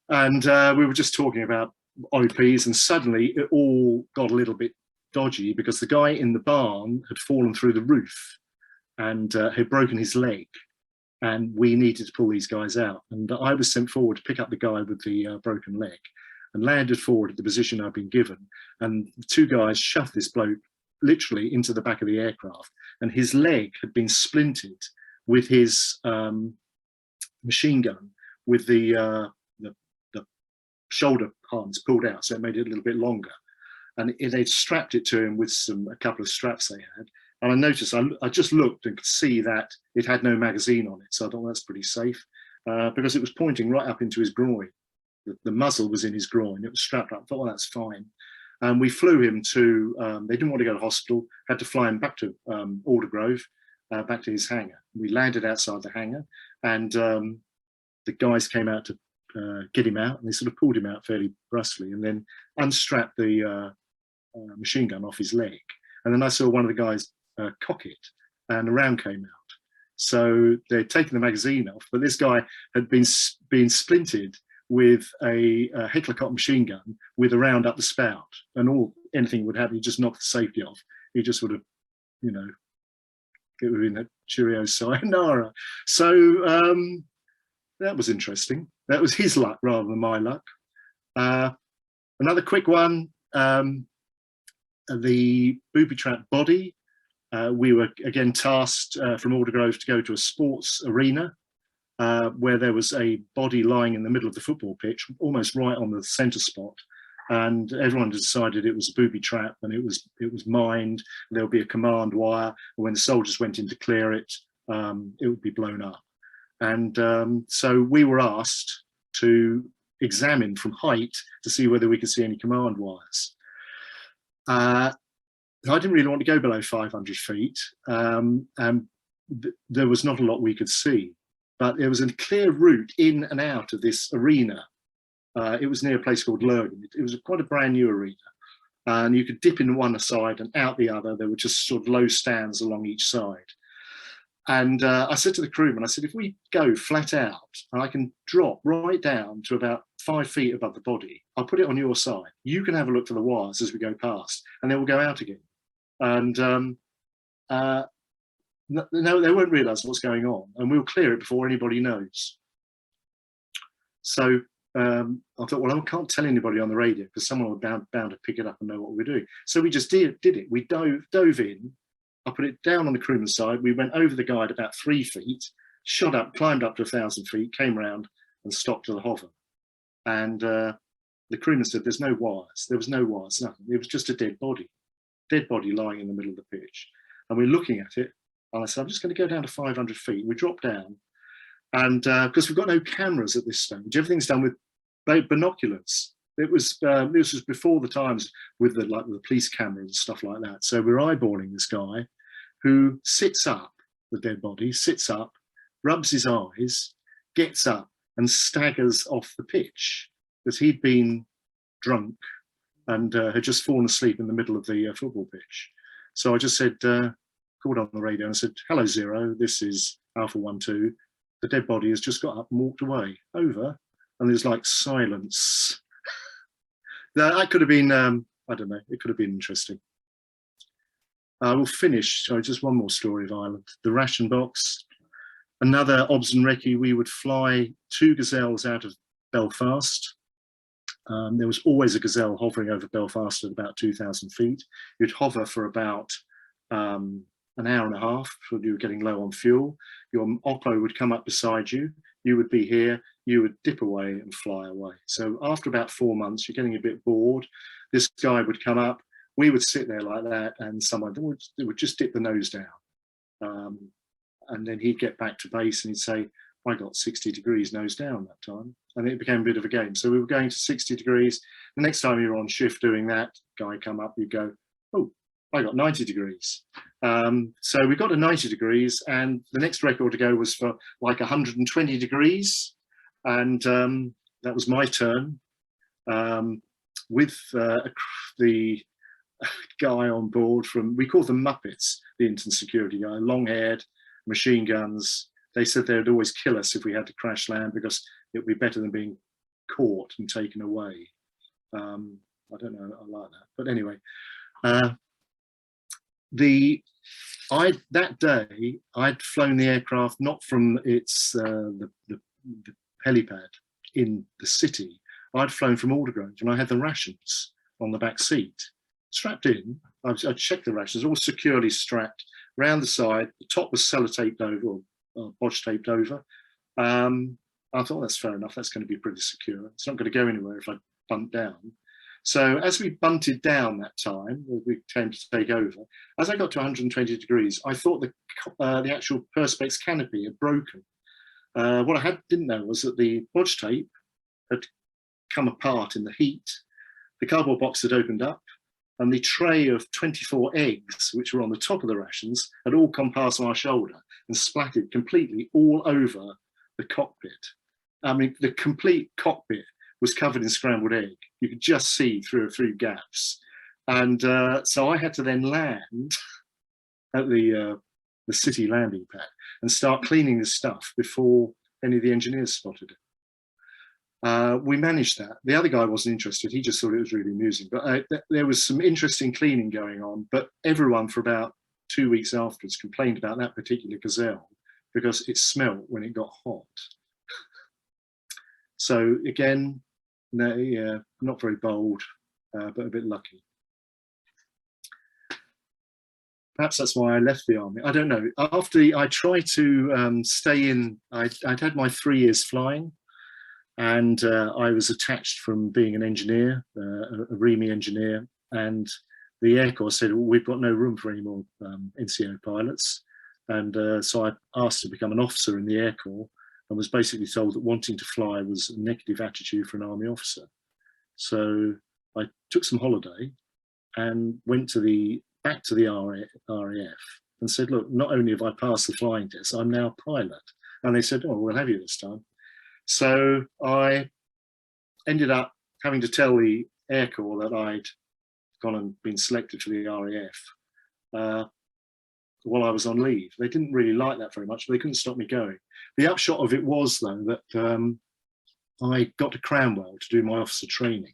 And we were just talking about OPs, and suddenly it all got a little bit dodgy because the guy in the barn had fallen through the roof and had broken his leg, and we needed to pull these guys out. And I was sent forward to pick up the guy with the broken leg and landed forward at the position I'd been given. And the two guys shoved this bloke literally into the back of the aircraft, and his leg had been splintered with his machine gun, with the shoulder harness pulled out, so it made it a little bit longer. And they'd strapped it to him with a couple of straps they had. And I noticed, I just looked and could see that it had no magazine on it. So I thought, that's pretty safe, because it was pointing right up into his groin. The muzzle was in his groin. It was strapped up. I thought, well, that's fine. And we flew him to, they didn't want to go to hospital, had to fly him back to Aldergrove, back to his hangar. We landed outside the hangar, and the guys came out to get him out, and they sort of pulled him out fairly brusquely and then unstrapped the machine gun off his leg. And then I saw one of the guys cock it, and a round came out. So they'd taken the magazine off, but this guy had been splintered with a Heckler-Koch machine gun with a round up the spout, and anything would happen, he just knocked the safety off. He just would have, you know, it would have been a cheerio sayonara. So that was interesting. That was his luck rather than my luck. Another quick one, the booby trap body. We were again tasked from Aldergrove to go to a sports arena where there was a body lying in the middle of the football pitch, almost right on the centre spot. And everyone decided it was a booby trap, and it was mined. There would be a command wire, and when the soldiers went in to clear it, it would be blown up. And so we were asked to examine from height to see whether we could see any command wires. I didn't really want to go below 500 feet, and there was not a lot we could see, but there was a clear route in and out of this arena. It was near a place called Lurgan. It was quite a brand new arena, and you could dip in one side and out the other. There were just sort of low stands along each side. And I said to the crewman, I said, if we go flat out, and I can drop right down to about 5 feet above the body, I'll put it on your side. You can have a look for the wires as we go past, and then we'll go out again. And no, they won't realise what's going on, and we'll clear it before anybody knows. So I thought, well, I can't tell anybody on the radio because someone will be bound to pick it up and know what we're doing. So we just did it. We dove in. I put it down on the crewman's side. We went over the guide about 3 feet, shot up, climbed up to 1,000 feet, came round and stopped to the hover. And The crewman said, there's no wires. There was no wires, nothing. It was just a dead body lying in the middle of the pitch. And we're looking at it. And I said, I'm just going to go down to 500 feet. We dropped down. And because we've got no cameras at this stage, everything's done with binoculars. This was before the times with the police cameras and stuff like that. So we're eyeballing this guy who sits up, the dead body, sits up, rubs his eyes, gets up and staggers off the pitch because he'd been drunk and had just fallen asleep in the middle of the football pitch. So I just said, called on the radio and said, hello, Zero, this is Alpha 1-2. The dead body has just got up and walked away. Over. And there's like silence. That could have been, I don't know, it could have been interesting. I will finish, sorry, just one more story of Ireland. The ration box. Another obs and recce, we would fly 2 gazelles out of Belfast. There was always a gazelle hovering over Belfast at about 2,000 feet. You'd hover for about an hour and a half before you were getting low on fuel. Your oppo would come up beside you. You would be here. You would dip away and fly away. So after about 4 months, you're getting a bit bored. This guy would come up. We would sit there like that, and someone would just dip the nose down. And then he'd get back to base and he'd say, I got 60 degrees nose down that time. And it became a bit of a game. So we were going to 60 degrees. The next time you were on shift doing that, guy come up, you'd go, oh, I got 90 degrees. So we got to 90 degrees, and the next record to go was for like 120 degrees. And that was my turn with the guy on board from, we call them Muppets, the Inton security guy, long-haired, machine guns. They said they would always kill us if we had to crash land because it would be better than being caught and taken away. I don't know, I like that. But anyway, that day I'd flown the aircraft not from its the helipad in the city. I'd flown from Aldergrove, and I had the rations on the back seat, strapped in. I checked the rations, all securely strapped round the side. The top was sellotaped over, or bodge taped over. I thought that's fair enough. That's going to be pretty secure. It's not going to go anywhere if I bunt down. So as we bunted down that time, we came to take over, as I got to 120 degrees, I thought the actual perspex canopy had broken. What I didn't know was that the bodge tape had come apart in the heat, the cardboard box had opened up, and the tray of 24 eggs, which were on the top of the rations, had all come past my shoulder and splattered completely all over the cockpit. I mean, the complete cockpit was covered in scrambled egg. You could just see through a few gaps. And so I had to then land at the city landing pad and start cleaning the stuff before any of the engineers spotted it. We managed that. The other guy wasn't interested. He just thought it was really amusing. But there was some interesting cleaning going on. But everyone for about 2 weeks afterwards complained about that particular gazelle because it smelled when it got hot. So again, no, yeah, not very bold, but a bit lucky. Perhaps that's why I left the army. I don't know. After I tried to stay in, I'd had my 3 years flying, and I was attached from being an engineer, a REME engineer, and the Air Corps said, well, we've got no room for any more NCO pilots. And so I asked to become an officer in the Air Corps, and was basically told that wanting to fly was a negative attitude for an army officer. So I took some holiday and went to back to the RAF and said, look, not only have I passed the flying test, I'm now a pilot. And they said, oh, we'll have you this time. So I ended up having to tell the Air Corps that I'd gone and been selected for the RAF while I was on leave. They didn't really like that very much, but they couldn't stop me going. The upshot of it was, though, that I got to Cranwell to do my officer training,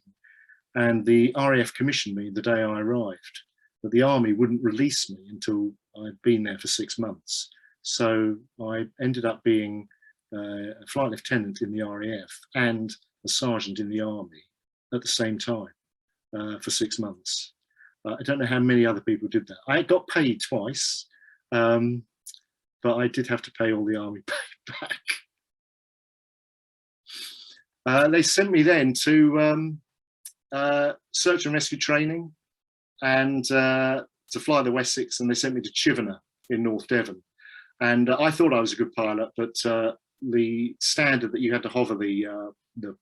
and the RAF commissioned me the day I arrived, but the army wouldn't release me until I'd been there for 6 months. So I ended up being a flight lieutenant in the RAF and a sergeant in the army at the same time for 6 months. I don't know how many other people did that. I got paid twice, but I did have to pay all the army pay back. They sent me then to search and rescue training and to fly the Wessex, and they sent me to Chivenor in North Devon. And I thought I was a good pilot, but the standard that you had to hover the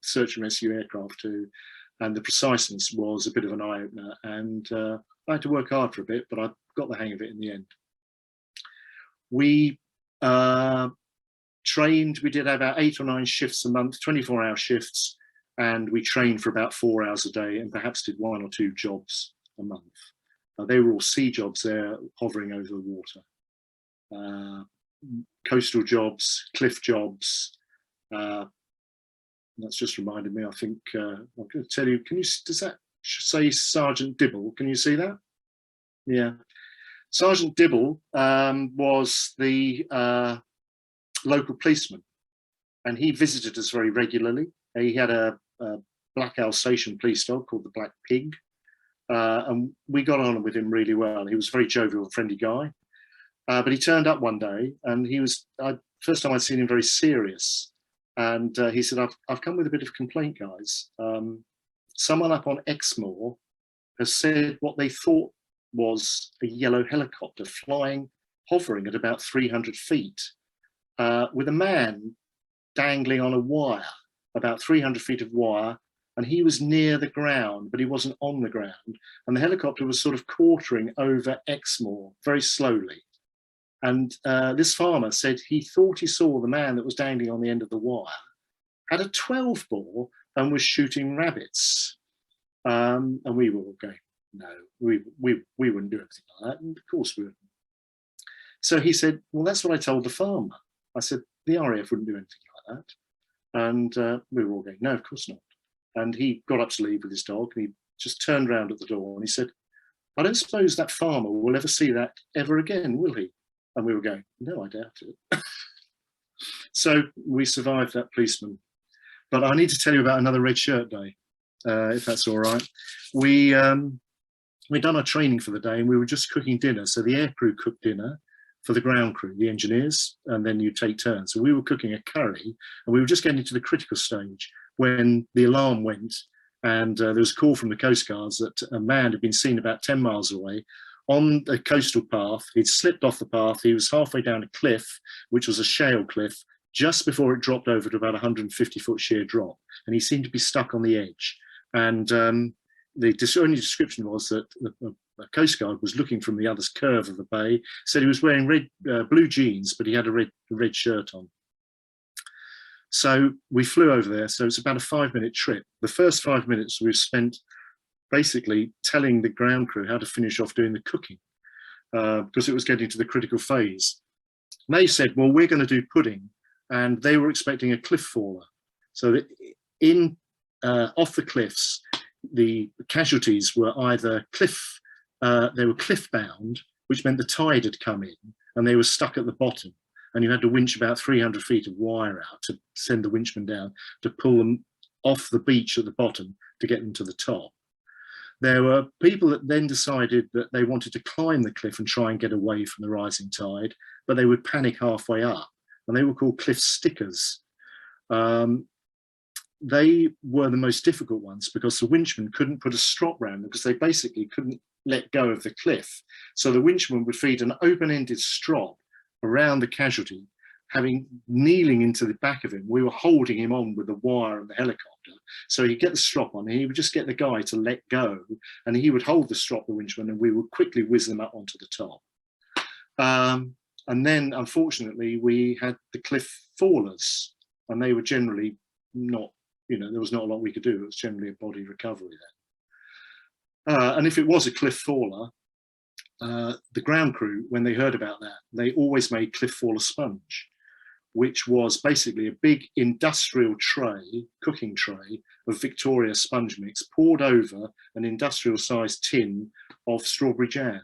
search and rescue aircraft to, and the preciseness was a bit of an eye-opener. And I had to work hard for a bit, but I got the hang of it in the end. We trained, we did about 8 or 9 shifts a month, 24-hour shifts, and we trained for about 4 hours a day and perhaps did 1 or 2 jobs a month. They were all sea jobs there, hovering over the water. Coastal jobs, cliff jobs. That's just reminded me, I think, I'm going to tell you, does that say Sergeant Dibble? Can you see that? Yeah. Sergeant Dibble was the local policeman, and he visited us very regularly. He had a black Alsatian police dog called the Black Pig, and we got on with him really well. He was a very jovial, friendly guy. But he turned up one day, and he was, first time I'd seen him very serious. And he said, I've come with a bit of complaint, guys. Someone up on Exmoor has said what they thought was a yellow helicopter hovering at about 300 feet with a man dangling on a wire, about 300 feet of wire, and he was near the ground, but he wasn't on the ground. And the helicopter was sort of quartering over Exmoor very slowly. And this farmer said he thought he saw the man that was dangling on the end of the wire had a 12 bore and was shooting rabbits. And we were all going, no, we wouldn't do anything like that. And of course we wouldn't. So he said, well, that's what I told the farmer. I said, the RAF wouldn't do anything like that. And we were all going, no, of course not. And he got up to leave with his dog, and he just turned around at the door and he said, I don't suppose that farmer will ever see that ever again, will he? And we were going, no, I doubt it. So we survived that policeman. But I need to tell you about another red shirt day, if that's all right. We'd done our training for the day, and we were just cooking dinner. So the air crew cooked dinner for the ground crew, the engineers, and then you take turns. So we were cooking a curry, and we were just getting to the critical stage when the alarm went, and there was a call from the Coast Guards that a man had been seen about 10 miles away on a coastal path. He'd slipped off the path. He was halfway down a cliff, which was a shale cliff, just before it dropped over to about 150-foot sheer drop. And he seemed to be stuck on the edge. And the only description was that the Coast Guard was looking from the other curve of the bay, said he was wearing blue jeans, but he had a red shirt on. So we flew over there. So it's about a 5-minute trip. The first 5 minutes we spent basically telling the ground crew how to finish off doing the cooking, because it was getting to the critical phase. And they said, well, we're going to do pudding. And they were expecting a cliff faller. So that off the cliffs, the casualties were either they were cliff bound, which meant the tide had come in and they were stuck at the bottom. And you had to winch about 300 feet of wire out to send the winchman down to pull them off the beach at the bottom to get them to the top. There were people that then decided that they wanted to climb the cliff and try and get away from the rising tide, but they would panic halfway up, and they were called cliff stickers. They were the most difficult ones because the winchman couldn't put a strop round them because they basically couldn't let go of the cliff. So the winchman would feed an open-ended strop around the casualty, kneeling into the back of him. We were holding him on with the wire and the helicopter. So he'd get the strop on, and he would just get the guy to let go, and he would hold the strop, the winchman, and we would quickly whiz them up onto the top. And then, unfortunately, we had the cliff fallers, and they were generally not, there was not a lot we could do. It was generally a body recovery then. And if it was a cliff faller, the ground crew, when they heard about that, they always made cliff faller sponge, which was basically a big industrial tray, cooking tray of Victoria sponge mix poured over an industrial sized tin of strawberry jam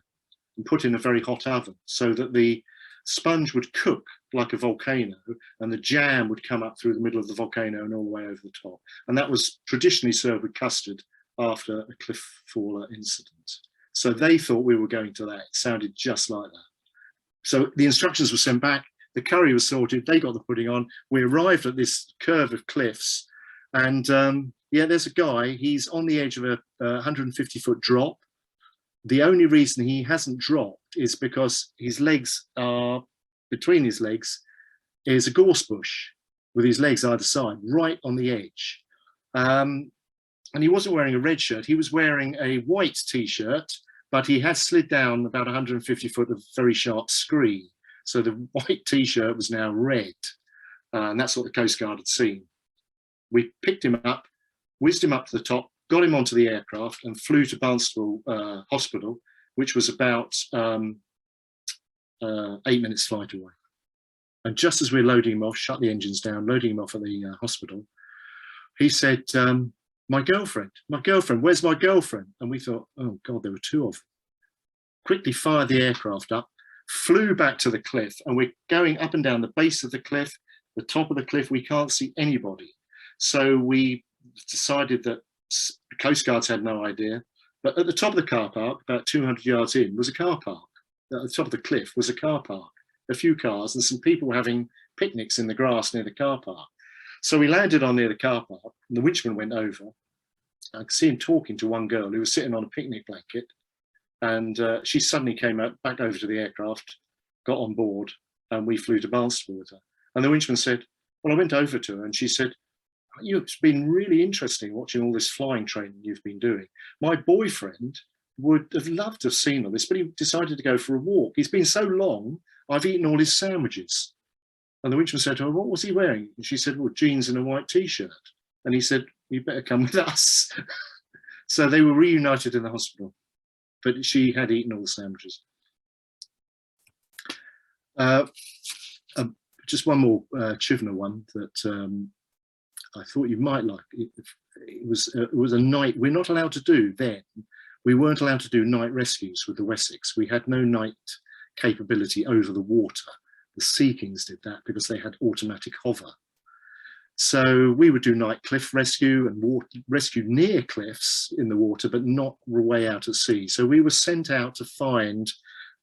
and put in a very hot oven so that the sponge would cook like a volcano and the jam would come up through the middle of the volcano and all the way over the top. And that was traditionally served with custard after a cliff faller incident. So they thought we were going to that. It sounded just like that. So the instructions were sent back. The curry was sorted, they got the pudding on, we arrived at this curve of cliffs, and Yeah, there's a guy, he's on the edge of a 150-foot drop. The only reason he hasn't dropped is because his legs are, between his legs is a gorse bush with his legs either side, right on the edge. And he wasn't wearing a red shirt, he was wearing a white t-shirt, but he had slid down about 150 foot of very sharp scree. So the white t-shirt was now red. And that's what the Coast Guard had seen. We picked him up, whizzed him up to the top, got him onto the aircraft and flew to Barnstable Hospital, which was about 8 minutes flight away. And just as we're loading him off, shut the engines down, loading him off at the hospital, he said, my girlfriend, where's my girlfriend? And we thought, oh God, there were two of them. Quickly fired the aircraft up, flew back to the cliff, and we're going up and down the base of the cliff, the top of the cliff, we can't see anybody. So we decided that the Coast Guards had no idea, but at the top of the car park, about 200 yards in, was a car park. At the top of the cliff was a car park, a few cars, and some people having picnics in the grass near the car park. So we landed on near the car park, and the winchman went over. I could see him talking to one girl who was sitting on a picnic blanket, and she suddenly came back over to the aircraft, got on board, and we flew to Barnstable with her. And the winchman said, well, I went over to her, and she said, it's been really interesting watching all this flying training you've been doing. My boyfriend would have loved to have seen all this, but he decided to go for a walk. He's been so long, I've eaten all his sandwiches. And the winchman said to her, what was he wearing? And she said, well, jeans and a white t-shirt. And he said, you better come with us. So they were reunited in the hospital, but she had eaten all the sandwiches. Just one more Chivner one that I thought you might like. It was a night, we're not allowed to do then, we weren't allowed to do night rescues with the Wessex. We had no night capability over the water. The Sea Kings did that because they had automatic hover. So we would do night cliff rescue and rescue near cliffs in the water, but not way out at sea. So we were sent out to find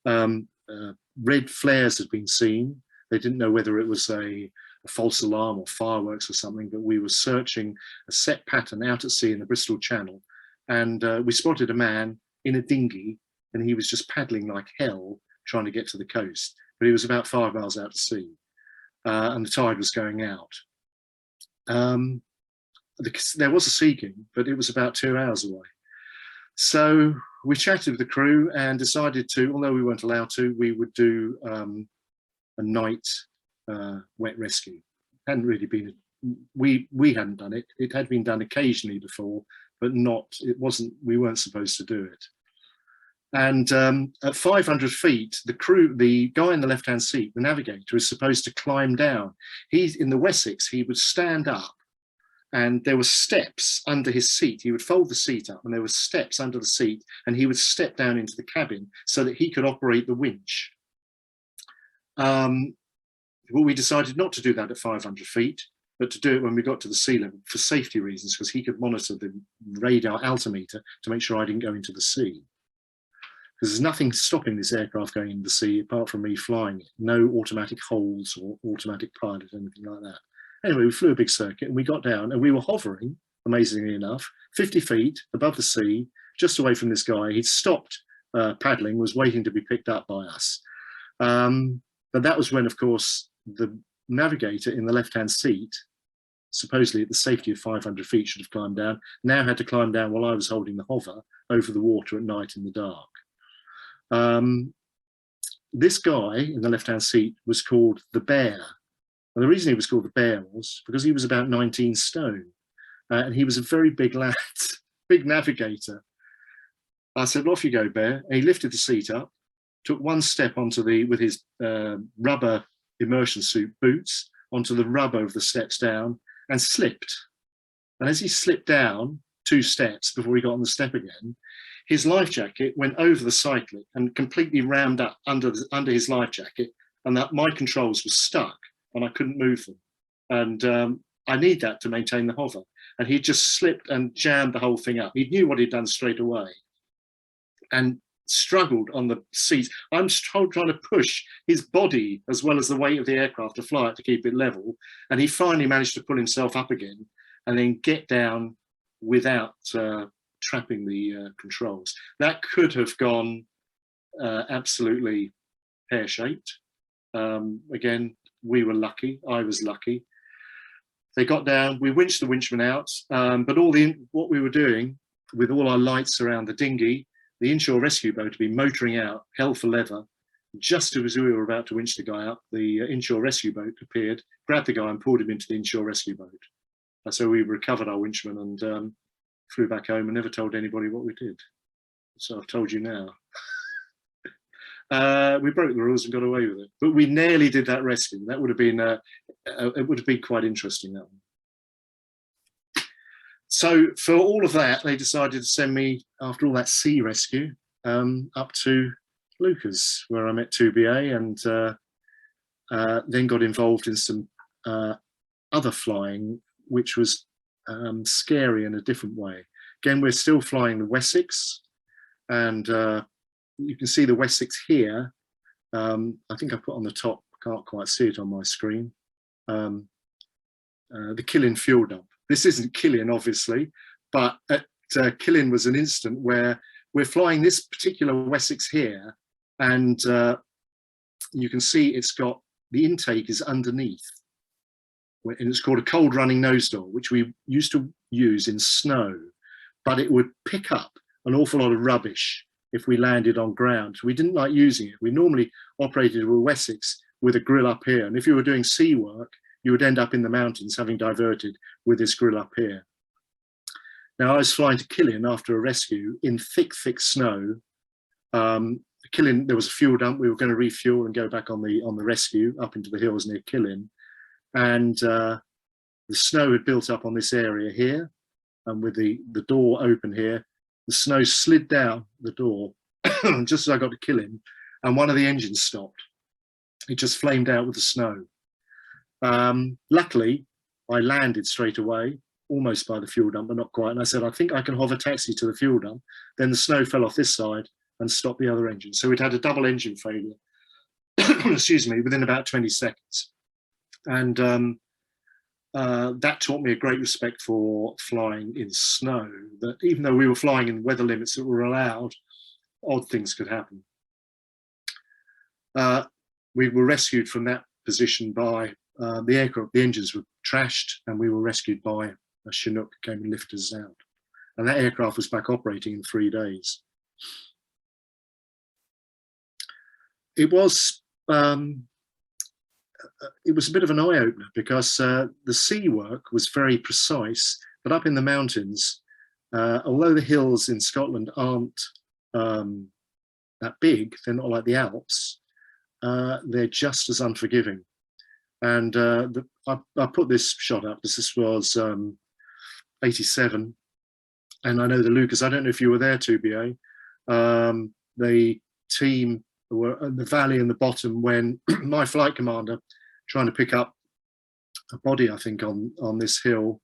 red flares had been seen. They didn't know whether it was a false alarm or fireworks or something, but we were searching a set pattern out at sea in the Bristol Channel. And we spotted a man in a dinghy, and he was just paddling like hell trying to get to the coast. But he was about 5 miles out to sea, and the tide was going out. There was a Sea King, but it was about 2 hours away. So we chatted with the crew and decided to, although we weren't allowed to, we would do a night wet rescue. Hadn't really been, we hadn't done it. It had been done occasionally before, but not, it wasn't, we weren't supposed to do it. And at 500 feet, the guy in the left-hand seat, the navigator, is supposed to climb down. He's in the Wessex, he would stand up and there were steps under his seat. He would fold the seat up and there were steps under the seat, and he would step down into the cabin so that he could operate the winch. Well, we decided not to do that at 500 feet, but to do it when we got to the sea level for safety reasons, because he could monitor the radar altimeter to make sure I didn't go into the sea. Because there's nothing stopping this aircraft going into the sea apart from me flying it. No automatic holds or automatic pilot, anything like that. Anyway, we flew a big circuit and we got down and we were hovering, amazingly enough, 50 feet above the sea, just away from this guy. He'd stopped paddling, was waiting to be picked up by us. But that was when, of course, the navigator in the left-hand seat, supposedly at the safety of 500 feet should have climbed down, now had to climb down while I was holding the hover over the water at night in the dark. This guy in the left-hand seat was called the Bear. And the reason he was called the Bear was because he was about 19 stone. And he was a very big lad, big navigator. I said, well, off you go, Bear. And he lifted the seat up, took one step onto with his rubber immersion suit boots, onto the rubber of the steps down, and slipped. And as he slipped down 2 steps before he got on the step again, his life jacket went over the cyclic and completely rammed up under his life jacket, and that my controls were stuck and I couldn't move them. And I need that to maintain the hover. And he just slipped and jammed the whole thing up. He knew what he'd done straight away and struggled on the seat. I'm trying to push his body as well as the weight of the aircraft to fly it to keep it level. And he finally managed to pull himself up again and then get down without trapping the controls. That could have gone absolutely pear-shaped. Again, we were lucky. I was lucky. They got down. We winched the winchman out, but what we were doing with all our lights around the dinghy, the inshore rescue boat had been motoring out, hell for leather. Just as we were about to winch the guy up, the inshore rescue boat appeared, grabbed the guy and pulled him into the inshore rescue boat. So we recovered our winchman and flew back home and never told anybody what we did. So I've told you now. We broke the rules and got away with it, but we nearly did that rescue. That would have been it would have been quite interesting, that one. So for all of that, they decided to send me, after all that sea rescue, up to Lucas, where I met 2BA, and then got involved in some other flying, which was scary in a different way. Again, we're still flying the Wessex, and you can see the Wessex here. I think I put on the top, can't quite see it on my screen, the Killin fuel dump. This isn't Killin, obviously, but at Killin was an instant where we're flying this particular Wessex here, and you can see it's got, the intake is underneath, and it's called a cold running nose door, which we used to use in snow, but it would pick up an awful lot of rubbish if we landed on ground. We didn't like using it. We normally operated with Wessex with a grill up here, and if you were doing sea work, you would end up in the mountains having diverted with this grill up here. Now, I was flying to Killin after a rescue in thick snow. Killin, there was a fuel dump. We were going to refuel and go back on the rescue up into the hills near Killin, and the snow had built up on this area here, and with the door open here, the snow slid down the door just as I got to Killin, and one of the engines stopped. It just flamed out with the snow. Luckily, I landed straight away, almost by the fuel dump, but not quite. And I said, I think I can hover taxi to the fuel dump. Then the snow fell off this side and stopped the other engine. So we'd had a double engine failure, excuse me, within about 20 seconds. And that taught me a great respect for flying in snow, that even though we were flying in weather limits that were allowed, odd things could happen. We were rescued from that position by the aircraft. The engines were trashed, and we were rescued by a Chinook, came and lifted us out. And that aircraft was back operating in 3 days. It was a bit of an eye-opener, because the sea work was very precise, but up in the mountains, although the hills in Scotland aren't that big, they're not like the Alps, they're just as unforgiving. And I put this shot up because this was 87, and I know the Lucas, I don't know if you were there, 2BA, the team were in the valley in the bottom when my flight commander, trying to pick up a body, I think, on this hill,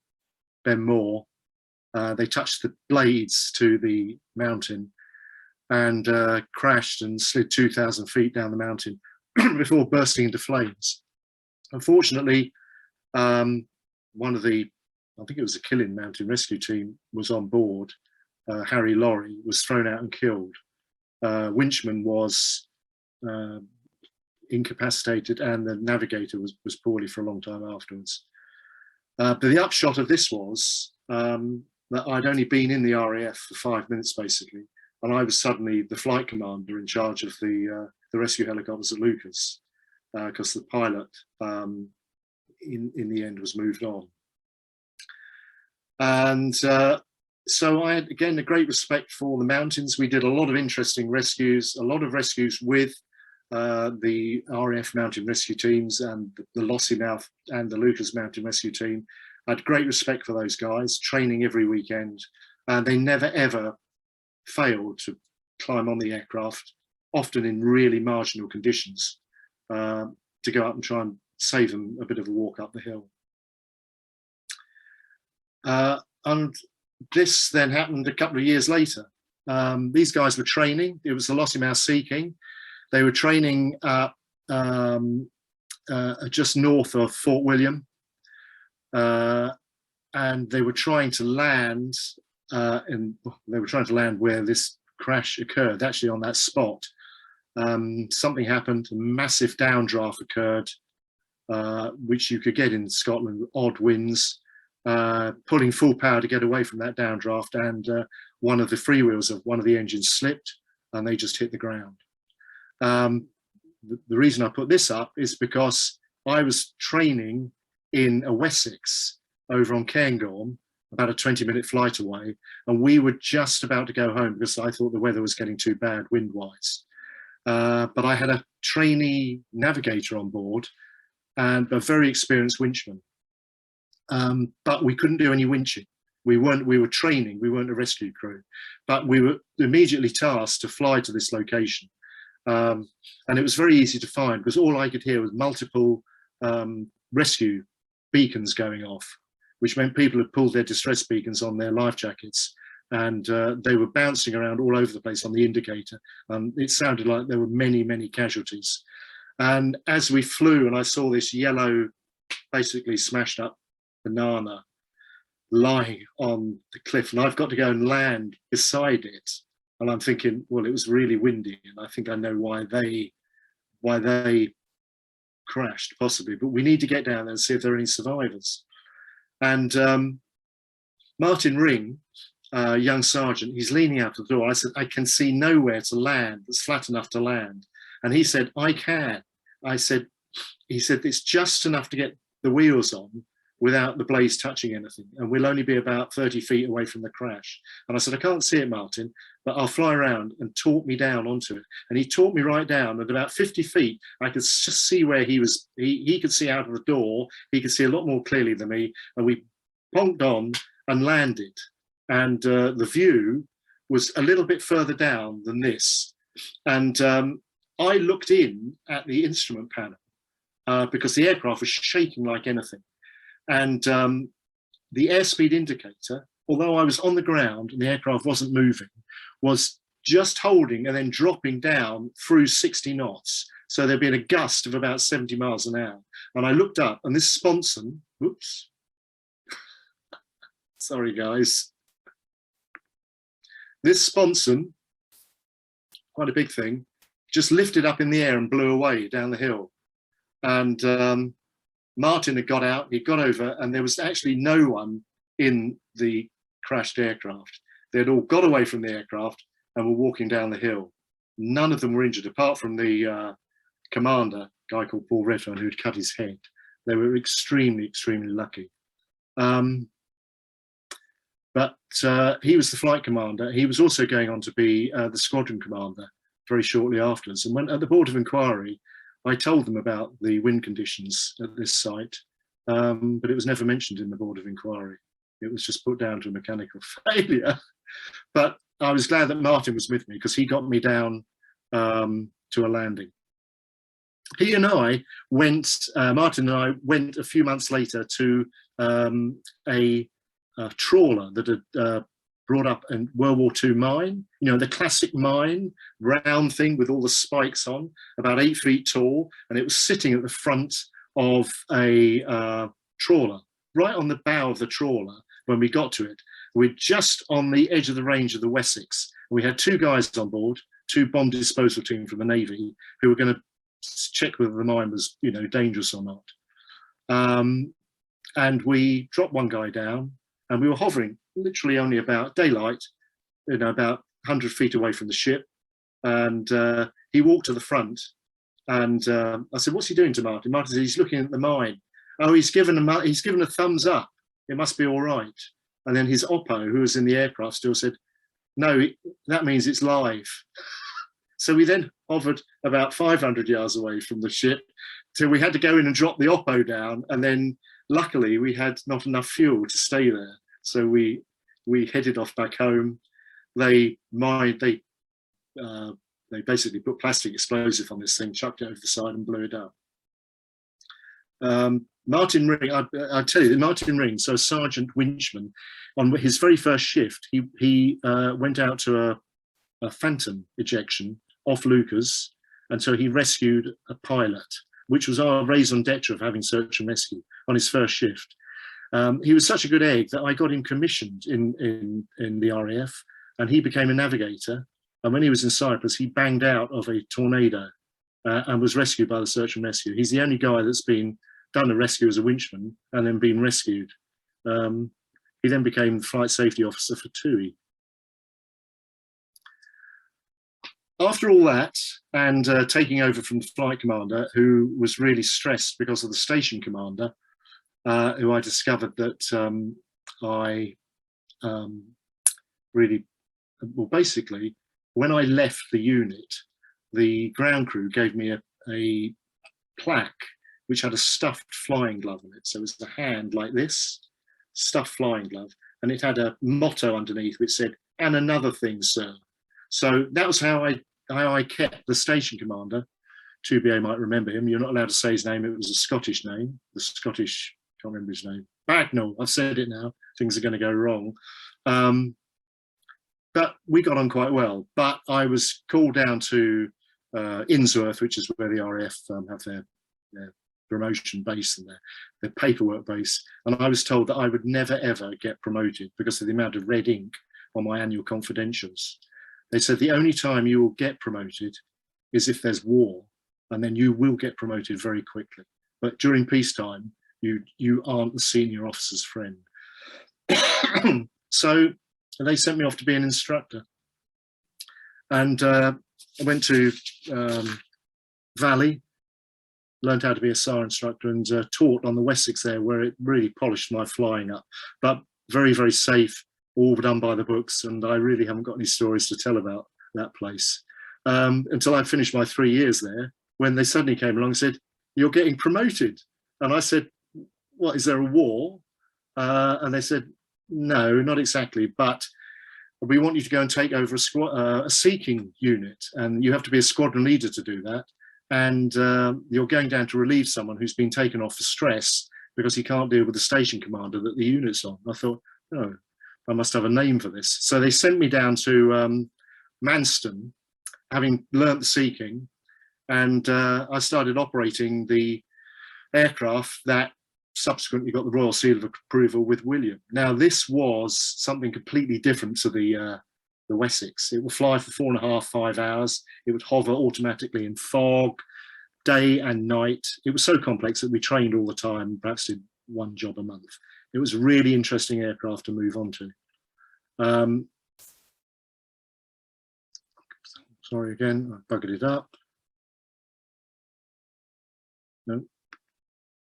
Ben Moore, they touched the blades to the mountain and crashed and slid 2,000 feet down the mountain before bursting into flames. Unfortunately, one of the, I think it was a Killin mountain rescue team, was on board. Harry Laurie was thrown out and killed. Winchman was incapacitated, and the navigator was poorly for a long time afterwards. But the upshot of this was that I'd only been in the RAF for 5 minutes, basically, and I was suddenly the flight commander in charge of the rescue helicopters at Lucas, because the pilot in the end was moved on. And so I had, again, a great respect for the mountains. We did a lot of interesting rescues, a lot of rescues with the RAF mountain rescue teams and the Lossiemouth and the Lucas mountain rescue team. I had great respect for those guys, training every weekend. And they never, ever failed to climb on the aircraft, often in really marginal conditions, to go up and try and save them a bit of a walk up the hill. And this then happened a couple of years later. These guys were training. It was the Lossiemouth Sea King. They were training just north of Fort William. and they were trying to land, where this crash occurred, actually on that spot. Something happened, a massive downdraft occurred, which you could get in Scotland, odd winds, pulling full power to get away from that downdraft, and one of the freewheels of one of the engines slipped and they just hit the ground. The reason I put this up is because I was training in a Wessex over on Cairngorm, about a 20-minute flight away, and we were just about to go home because I thought the weather was getting too bad wind-wise. But I had a trainee navigator on board and a very experienced winchman. But we couldn't do any winching. We were training, we weren't a rescue crew, but we were immediately tasked to fly to this location. And it was very easy to find because all I could hear was multiple rescue beacons going off, which meant people had pulled their distress beacons on their life jackets, and they were bouncing around all over the place on the indicator. It sounded like there were many, many casualties. And as we flew and I saw this yellow, basically smashed up banana lying on the cliff, and I've got to go and land beside it, and I'm thinking, well, it was really windy, and I think I know why they crashed, possibly, but we need to get down there and see if there are any survivors. And Martin Ring, young sergeant, he's leaning out the door. I said, I can see nowhere to land that's flat enough to land. And he said, I can. He said, it's just enough to get the wheels on without the blades touching anything, and we'll only be about 30 feet away from the crash. And I said, I can't see it, Martin, but I'll fly around, and talk me down onto it. And he talked me right down. At about 50 feet, I could just see where he was. He could see out of the door. He could see a lot more clearly than me. And we plonked on and landed. And the view was a little bit further down than this. And I looked in at the instrument panel because the aircraft was shaking like anything. And the airspeed indicator, although I was on the ground and the aircraft wasn't moving, was just holding and then dropping down through 60 knots. So there'd been a gust of about 70 miles an hour. And I looked up, and this sponson, whoops, sorry guys, this sponson, quite a big thing, just lifted up in the air and blew away down the hill. And Martin had got out, he'd got over, and there was actually no one in the crashed aircraft. They'd all got away from the aircraft and were walking down the hill. None of them were injured, apart from the commander, a guy called Paul Redfern, who'd cut his head. They were extremely, extremely lucky. But he was the flight commander. He was also going on to be the squadron commander very shortly afterwards. And when at the Board of Inquiry, I told them about the wind conditions at this site, but it was never mentioned in the Board of Inquiry. It was just put down to a mechanical failure. But I was glad that Martin was with me, because he got me down to a landing. He and I went, Martin and I went a few months later to a trawler that had brought up in World War II mine, you know, the classic mine, round thing with all the spikes on, about 8 feet tall, and it was sitting at the front of a trawler, right on the bow of the trawler when we got to it. We're just on the edge of the range of the Wessex. We had 2 guys on board, 2 bomb disposal team from the Navy, who were going to check whether the mine was, you know, dangerous or not. And we dropped one guy down, and we were hovering literally only about daylight, you know, about 100 feet away from the ship. And he walked to the front, and I said, "What's he doing to Martin?" Martin said, "He's looking at the mine." "Oh, he's given a thumbs up. It must be all right." And then his oppo, who was in the aircraft, still said, "No, that means it's live." So we then hovered about 500 yards away from the ship till we had to go in and drop the oppo down. And then luckily we had not enough fuel to stay there. So we headed off back home. They basically put plastic explosive on this thing, chucked it over the side and blew it up. Martin Ring, I tell you, Martin Ring, so Sergeant Winchman, on his very first shift, he went out to a phantom ejection off Lucas, and so he rescued a pilot, which was our raison d'etre of having search and rescue on his first shift. He was such a good egg that I got him commissioned in the RAF, and he became a navigator. And when he was in Cyprus, he banged out of a tornado and was rescued by the search and rescue. He's the only guy that's done a rescue as a winchman and then been rescued. He then became the flight safety officer for TUI. After all that, and taking over from the flight commander, who was really stressed because of the station commander, who I discovered that basically, when I left the unit, the ground crew gave me a plaque which had a stuffed flying glove on it. So it was a hand like this, stuffed flying glove, and it had a motto underneath which said, "And another thing, sir." So that was how I kept the station commander. 2BA might remember him. You're not allowed to say his name. It was a Scottish name. The Scottish, can't remember his name. Bagnall, I've said it now. Things are going to go wrong. But we got on quite well. But I was called down to Innsworth, which is where the RAF have their promotion base and their paperwork base. And I was told that I would never, ever get promoted because of the amount of red ink on my annual confidentials. They said the only time you will get promoted is if there's war, and then you will get promoted very quickly. But during peacetime, you aren't the senior officer's friend. So they sent me off to be an instructor. And I went to Valley, learned how to be a SAR instructor, and taught on the Wessex there, where it really polished my flying up. But very, very safe, all done by the books, and I really haven't got any stories to tell about that place until I finished my 3 years there, when they suddenly came along and said, "You're getting promoted." And I said, "What, is there a war?" And they said, "No, not exactly, but we want you to go and take over a seeking unit, and you have to be a squadron leader to do that. And you're going down to relieve someone who's been taken off for stress because he can't deal with the station commander that the unit's on." I thought, oh, I must have a name for this. So they sent me down to Manston, having learnt the seeking, and I started operating the aircraft that subsequently got the Royal Seal of Approval with William. Now, this was something completely different to the Wessex. It would fly for 4.5, 5 hours. It would hover automatically in fog, day and night. It was so complex that we trained all the time, perhaps did one job a month. It was a really interesting aircraft to move on to. Sorry again, I buggered it up. No.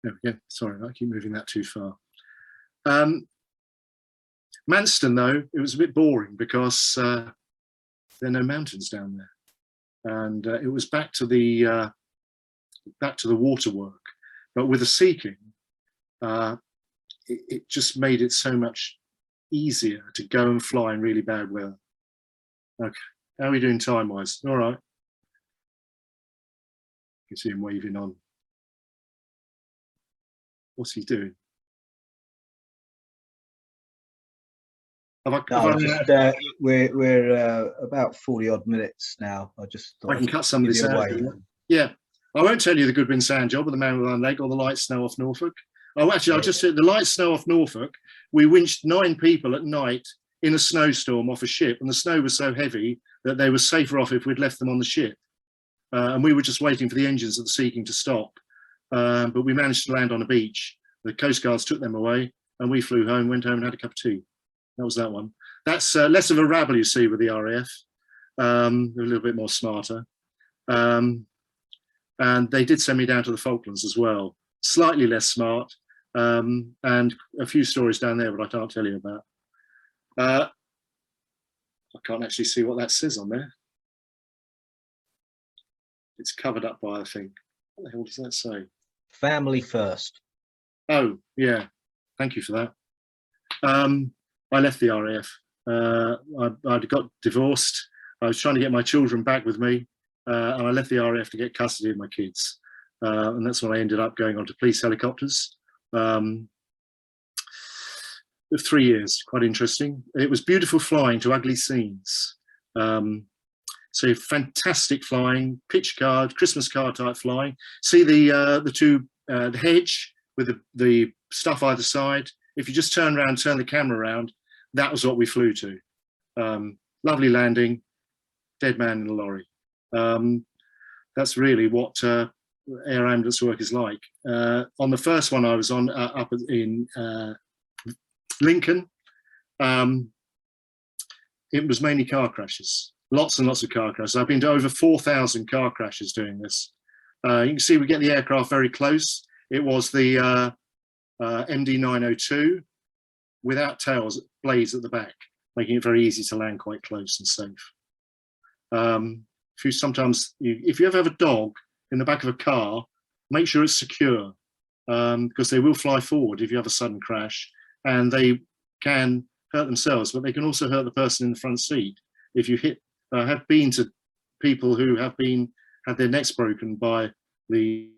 There we go. Sorry, I keep moving that too far. Manston, though, it was a bit boring because there are no mountains down there, and it was back to the water work. But with the seeking, it just made it so much easier to go and fly in really bad weather. Okay, how are we doing time-wise? All right. You can see him waving on. What's he doing? We're about 40 odd minutes now. I just thought I can cut some of this out. Yeah, I won't tell you the Goodwin Sand job or the Man with One Leg or the light snow off Norfolk. Oh, actually, I just said the light snow off Norfolk. We winched 9 people at night in a snowstorm off a ship, and the snow was so heavy that they were safer off if we'd left them on the ship. And we were just waiting for the engines of the Seeking to stop. But we managed to land on a beach. The Coast Guards took them away, and we flew home, went home and had a cup of tea. That was that one. That's less of a rabble, you see, with the RAF. They're a little bit more smarter. And they did send me down to the Falklands as well. Slightly less smart, and a few stories down there, but I can't tell you about. I can't actually see what that says on there. It's covered up by a thing. What the hell does that say? Family first. Oh, yeah. Thank you for that. I left the RAF. I'd got divorced. I was trying to get my children back with me, and I left the RAF to get custody of my kids. And that's when I ended up going on to police helicopters. 3 years, quite interesting. It was beautiful flying to ugly scenes. So fantastic flying, pitch card, Christmas card type flying. See the hedge with the stuff either side. if you just turn around, turn the camera around, that was what we flew to. Lovely landing, dead man in a lorry. That's really what air ambulance work is like. On the first one I was on up in Lincoln, it was mainly car crashes, lots and lots of car crashes. I've been to over 4,000 car crashes doing this. You can see we get the aircraft very close. It was the MD-902 without tails, blades at the back, making it very easy to land quite close and safe. If you ever have a dog in the back of a car, make sure it's secure, because they will fly forward if you have a sudden crash, and they can hurt themselves, but they can also hurt the person in the front seat. If you hit, I have been to people who have had their necks broken by the.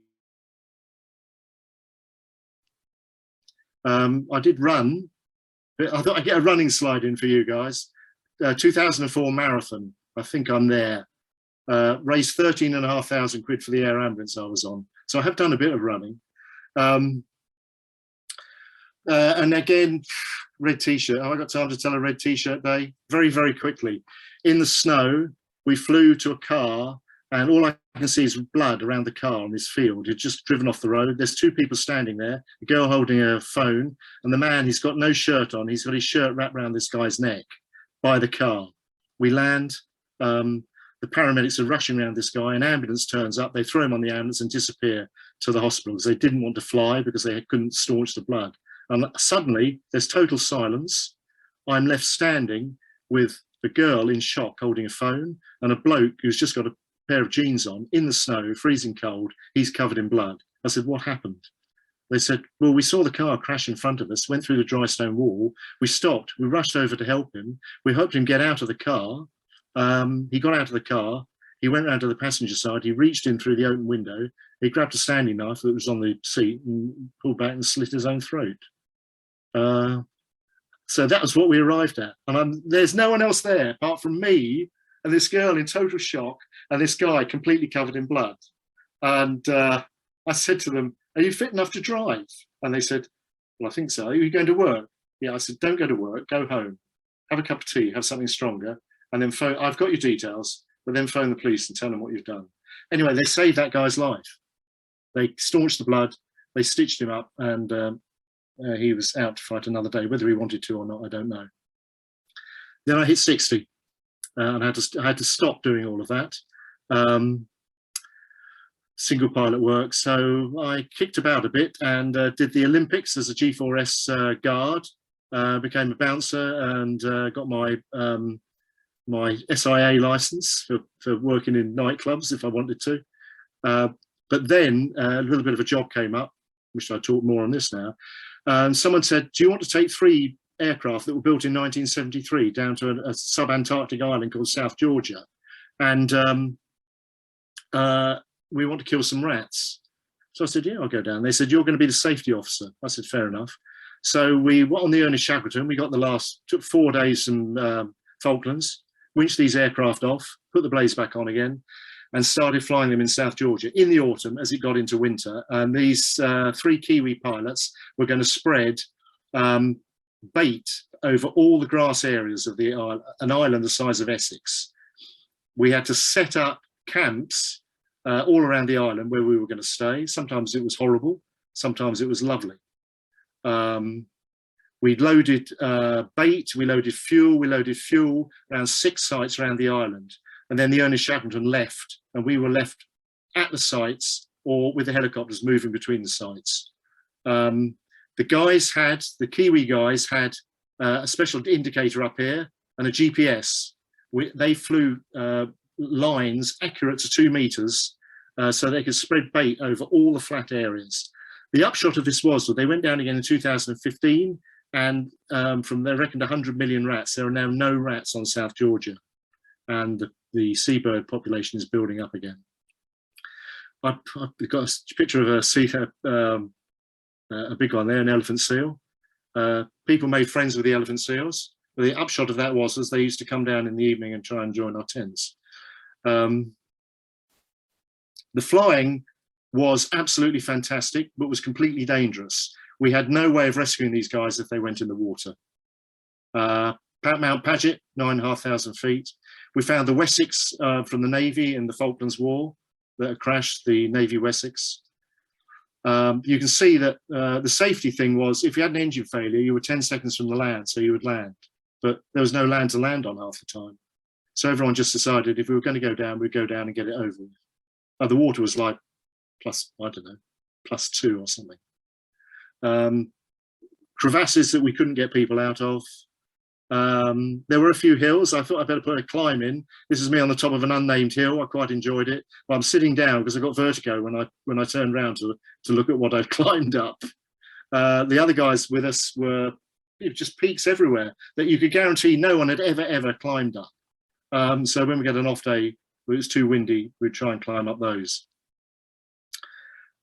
I did run. I thought I'd get a running slide in for you guys. 2004 marathon. I think I'm there. Raised 13,500 quid for the air ambulance I was on. So I have done a bit of running. And again, red t-shirt. Have I got time to tell a red t-shirt day? Very, very quickly. In the snow, we flew to a car, and all I can see is blood around the car on this field. It's just driven off the road. There's two people standing there, a girl holding a phone, and the man, he's got no shirt on. He's got his shirt wrapped around this guy's neck by the car. We land. The paramedics are rushing around this guy. An ambulance turns up. They throw him on the ambulance and disappear to the hospital because they didn't want to fly because they couldn't staunch the blood. And suddenly, there's total silence. I'm left standing with the girl in shock holding a phone and a bloke who's just got a pair of jeans on in the snow, freezing cold. He's covered in blood. I said, what happened? They said, well, we saw the car crash in front of us, went through the dry stone wall. We stopped. We rushed over to help him. We helped him get out of the car. He got out of the car. He went round to the passenger side. He reached in through the open window. He grabbed a standing knife that was on the seat and pulled back and slit his own throat. So that was what we arrived at. And there's no one else there apart from me and this girl in total shock and this guy completely covered in blood. And I said to them, are you fit enough to drive? And they said, well, I think so. Are you going to work? Yeah, I said, don't go to work, go home. Have a cup of tea, have something stronger. And then phone, I've got your details, but then phone the police and tell them what you've done. Anyway, they saved that guy's life. They staunched the blood, they stitched him up, and he was out to fight another day. Whether he wanted to or not, I don't know. Then I hit 60, and I had to stop doing all of that. Single pilot work. So I kicked about a bit and did the Olympics as a G4S guard, became a bouncer, and got my my SIA license for working in nightclubs if I wanted to. But then a little bit of a job came up, which I talk more on this now. And someone said, do you want to take 3 aircraft that were built in 1973 down to a sub-Antarctic island called South Georgia? And we want to kill some rats. So I said, yeah, I'll go down. They said, you're going to be the safety officer. I said, fair enough. So we were on the Ernest Shackleton. We got took 4 days from Falklands, winched these aircraft off, put the blades back on again, and started flying them in South Georgia in the autumn as it got into winter. And these 3 Kiwi pilots were going to spread bait over all the grass areas of the island, an island the size of Essex. We had to set up camps all around the island where we were going to stay. Sometimes it was horrible, sometimes it was lovely. We loaded bait, we loaded fuel around 6 sites around the island. And then the Ernest Shackleton left, and we were left at the sites or with the helicopters moving between the sites. The Kiwi guys had a special indicator up here and a GPS. They flew lines accurate to 2 meters so they could spread bait over all the flat areas. The upshot of this was that they went down again in 2015, and from they reckoned 100 million rats, there are now no rats on South Georgia, and the seabird population is building up again. I've got a picture of a big one there, an elephant seal. People made friends with the elephant seals, but the upshot of that was they used to come down in the evening and try and join our tents. The flying was absolutely fantastic, but was completely dangerous. We had no way of rescuing these guys if they went in the water. Mount Paget, 9,500 feet. We found the Wessex from the Navy in the Falklands War that had crashed, the Navy Wessex. You can see that the safety thing was if you had an engine failure, you were 10 seconds from the land, so you would land. But there was no land to land on half the time. So everyone just decided if we were going to go down, we'd go down and get it over with. The water was like plus, I don't know, +2 or something. Crevasses that we couldn't get people out of. There were a few hills. I thought I'd better put a climb in. This is me on the top of an unnamed hill. I quite enjoyed it. But I'm sitting down because I got vertigo when I turned around to look at what I'd climbed up. The other guys with us were just peaks everywhere that you could guarantee no one had ever climbed up. So when we get an off day, it was too windy, we'd try and climb up those.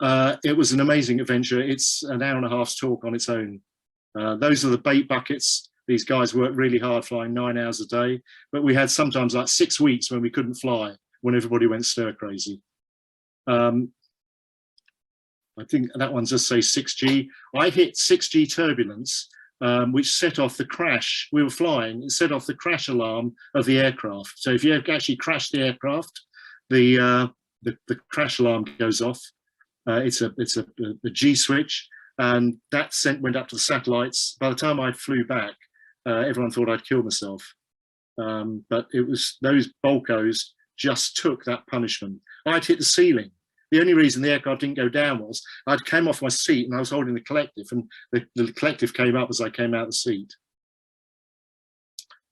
It was an amazing adventure. It's an hour and a half's talk on its own. Those are the bait buckets. These guys worked really hard, flying 9 hours a day, but we had sometimes like 6 weeks when we couldn't fly, when everybody went stir crazy. I think that one just says 6G. I hit 6G turbulence, which set off the crash. We were flying, it set off the crash alarm of the aircraft. So if you actually crash the aircraft, the crash alarm goes off. It's a G switch, and that went up to the satellites. By the time I flew back, everyone thought I'd killed myself. But it was those Bolcos just took that punishment. I'd hit the ceiling. The only reason the aircraft didn't go down was I'd came off my seat and I was holding the collective, and the collective came up as I came out of the seat.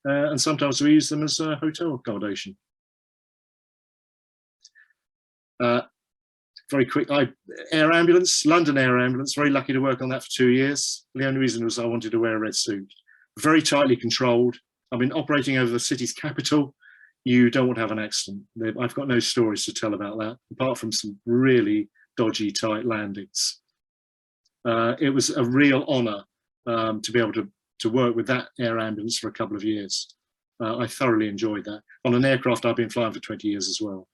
And sometimes we use them as hotel accommodation. Very quick, Air Ambulance, London Air Ambulance, very lucky to work on that for 2 years. The only reason was I wanted to wear a red suit. Very tightly controlled. I've been operating over the city's capital. You don't want to have an accident. I've got no stories to tell about that, apart from some really dodgy, tight landings. It was a real honour to be able to work with that air ambulance for a couple of years. I thoroughly enjoyed that. On an aircraft I've been flying for 20 years as well.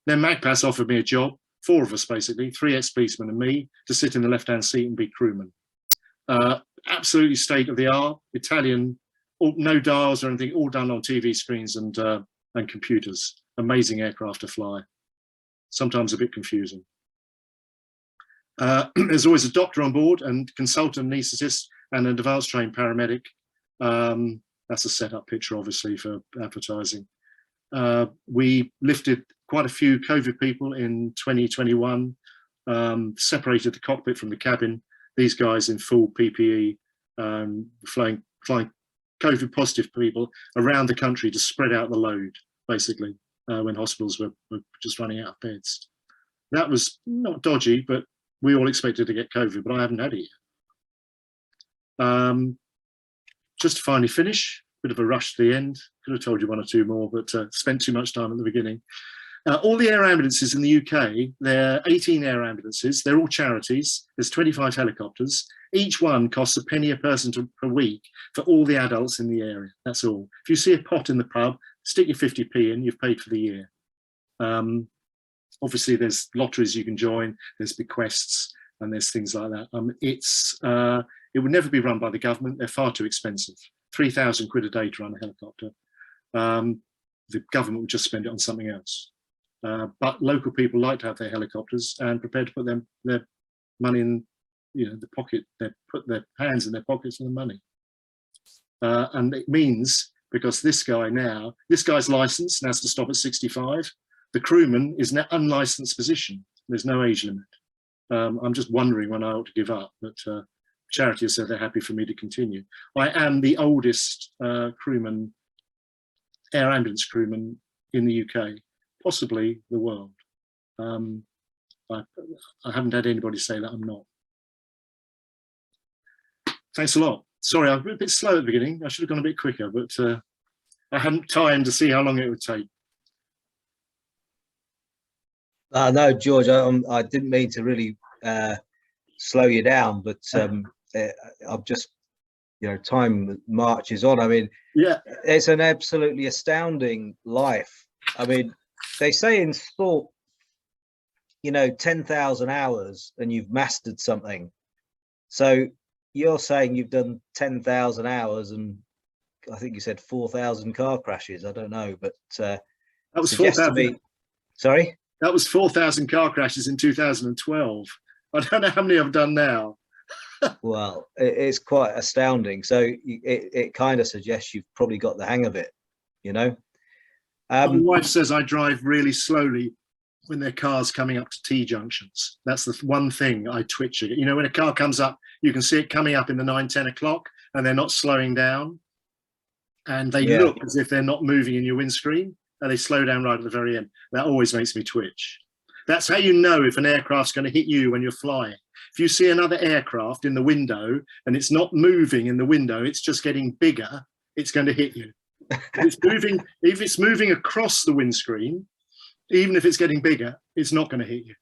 Then Magpass offered me a job, 4 of us basically, 3 ex-policemen and me, to sit in the left-hand seat and be crewmen. Absolutely state-of-the-art, Italian, no dials or anything, all done on TV screens and computers. Amazing aircraft to fly. Sometimes a bit confusing. There's always a doctor on board and consultant anaesthetist and an advanced trained paramedic. That's a setup picture, obviously, for advertising. We lifted quite a few COVID people in 2021, separated the cockpit from the cabin. These guys in full PPE, flying COVID positive people around the country to spread out the load, basically, when hospitals were just running out of beds. That was not dodgy, but we all expected to get COVID, but I haven't had it yet. Just to finally finish, bit of a rush to the end. Could have told you 1 or 2 more, but spent too much time at the beginning. All the air ambulances in the UK, there are 18 air ambulances. They're all charities. There's 25 helicopters. Each one costs a penny a person per week for all the adults in the area. That's all. If you see a pot in the pub, stick your 50p in, you've paid for the year. Obviously, there's lotteries you can join, there's bequests, and there's things like that. It would never be run by the government. They're far too expensive. 3,000 quid a day to run a helicopter. The government would just spend it on something else. But local people like to have their helicopters and prepared to put their money in, the pocket. They put their hands in their pockets for the money. And it means, because this guy's licensed and has to stop at 65. The crewman is an unlicensed position. There's no age limit. I'm just wondering when I ought to give up, but charity has said they're happy for me to continue. I am the oldest crewman, air ambulance crewman in the UK, possibly the world. I haven't had anybody say that I'm not. Thanks a lot. Sorry, I was a bit slow at the beginning. I should have gone a bit quicker, but I hadn't timed to see how long it would take. No, George, I didn't mean to really slow you down, but I've just, time marches on. I mean, yeah, it's an absolutely astounding life. I mean, they say in sport, 10,000 hours and you've mastered something. So you're saying you've done 10,000 hours and I think you said 4,000 car crashes. I don't know, but that was suggests to me. Sorry, that was 4,000 car crashes in 2012. I don't know how many I've done now. Well, it's quite astounding. So it kind of suggests you've probably got the hang of it, you know. My wife says I drive really slowly when their car's coming up to T-junctions. That's the one thing I twitch at. You know, when a car comes up, you can see it coming up in the 9-10 o'clock and they're not slowing down. And they look as if they're not moving in your windscreen, and they slow down right at the very end. That always makes me twitch. That's how you know if an aircraft's going to hit you when you're flying. If you see another aircraft in the window and it's not moving in the window, it's just getting bigger, it's going to hit you. If it's moving across the windscreen, even if it's getting bigger, it's not going to hit you.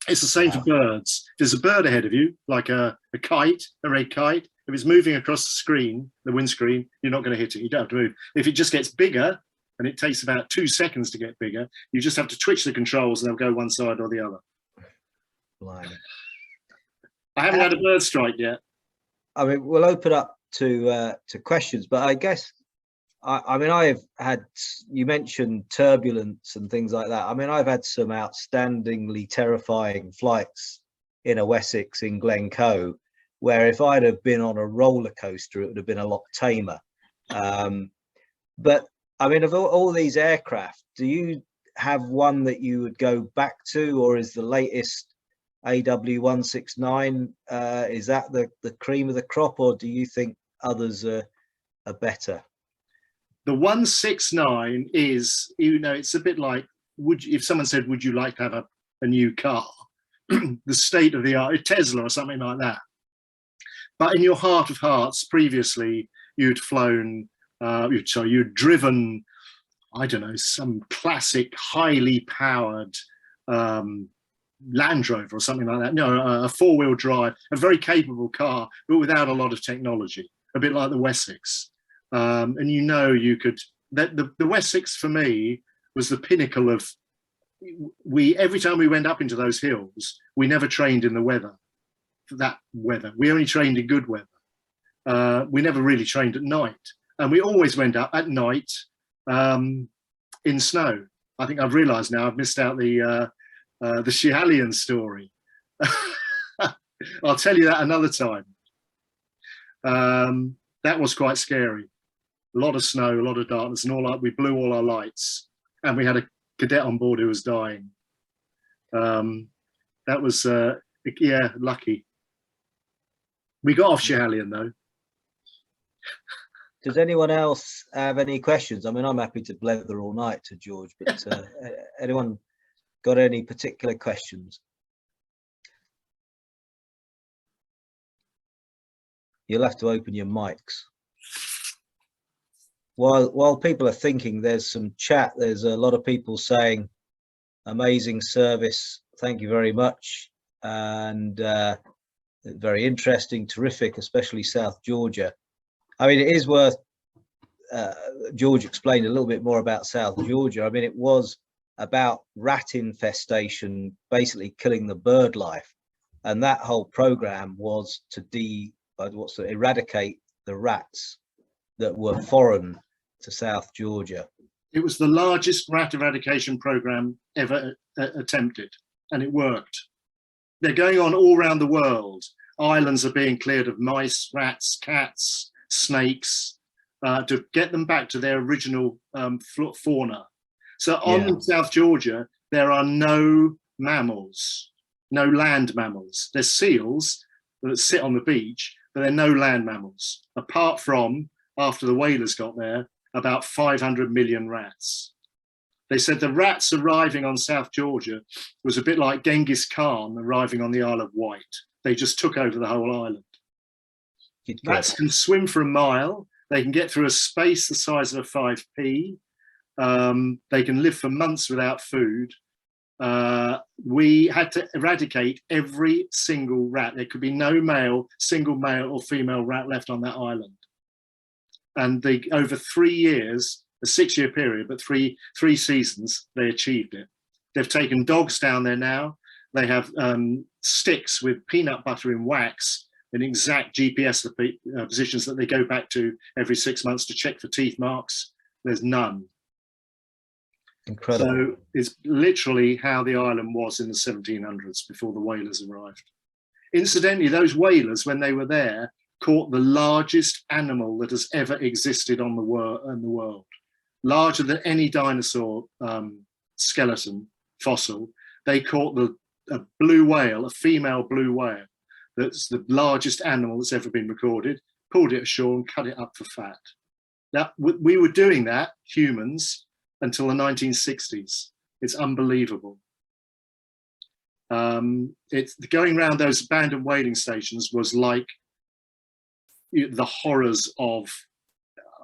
It's the same for birds. If there's a bird ahead of you, like a kite, a red kite, if it's moving across the screen, the windscreen, you're not going to hit it. You don't have to move. If it just gets bigger, and it takes about 2 seconds to get bigger, you just have to twitch the controls and they'll go one side or the other. Blimey. I haven't had a bird strike yet. I mean, we'll open up to questions, but I guess, I mean, I've had, you mentioned turbulence and things like that. I mean, I've had some outstandingly terrifying flights in a Wessex in Glencoe, where if I'd have been on a roller coaster, it would have been a lot tamer. But I mean, of all these aircraft, do you have one that you would go back to, or is the latest AW169, is that the cream of the crop, or do you think others are better? The 169 is, you know, it's a bit like, if someone said, would you like to have a new car? The state of the art, a Tesla or something like that. But in your heart of hearts, previously, you'd flown, you'd driven, I don't know, some classic, highly powered Land Rover or something like that. No, a four-wheel drive, a very capable car, but without a lot of technology, a bit like the Wessex. And you know, you could, the Wessex for me was the pinnacle of, every time we went up into those hills, we never trained in the weather, that weather. We only trained in good weather. We never really trained at night. And we always went up at night in snow. I think I've realized now I've missed out the Schiehallion story. I'll tell you that another time. That was quite scary. A lot of snow, a lot of darkness, and we blew all our lights, and we had a cadet on board who was dying. That was, yeah, lucky. We got off Schiehallion though. Does anyone else have any questions? I mean, I'm happy to blether all night to George, but anyone got any particular questions? You'll have to open your mics. While people are thinking, there's some chat. There's a lot of people saying, amazing service, thank you very much. And very interesting, terrific, especially South Georgia. I mean, it is worth, George explained a little bit more about South Georgia. I mean, it was about rat infestation, basically killing the bird life. And that whole program was to eradicate the rats that were foreign to South Georgia. It was the largest rat eradication program ever attempted, and it worked. They're going on all around the world. Islands are being cleared of mice, rats, cats, snakes, to get them back to their original fauna. So on South Georgia, there are no mammals, no land mammals. There's seals that sit on the beach, but there are no land mammals, apart from, after the whalers got there, about 500 million rats. They said the rats arriving on South Georgia was a bit like Genghis Khan arriving on the Isle of Wight. They just took over the whole island. Rats can swim for a mile. They can get through a space the size of a 5p. They can live for months without food. We had to eradicate every single rat. There could be no single male or female rat left on that island. And over 3 years, a 6-year period, but three seasons, they achieved it. They've taken dogs down there now. They have sticks with peanut butter in wax and exact GPS positions that they go back to every 6 months to check for teeth marks. There's none. Incredible. So it's literally how the island was in the 1700s before the whalers arrived. Incidentally, those whalers, when they were there, caught the largest animal that has ever existed on the world, larger than any dinosaur skeleton fossil. They caught a blue whale, a female blue whale, that's the largest animal that's ever been recorded, pulled it ashore and cut it up for fat. Now, we were doing that, humans, until the 1960s. It's unbelievable. It's going around those abandoned whaling stations was like the horrors of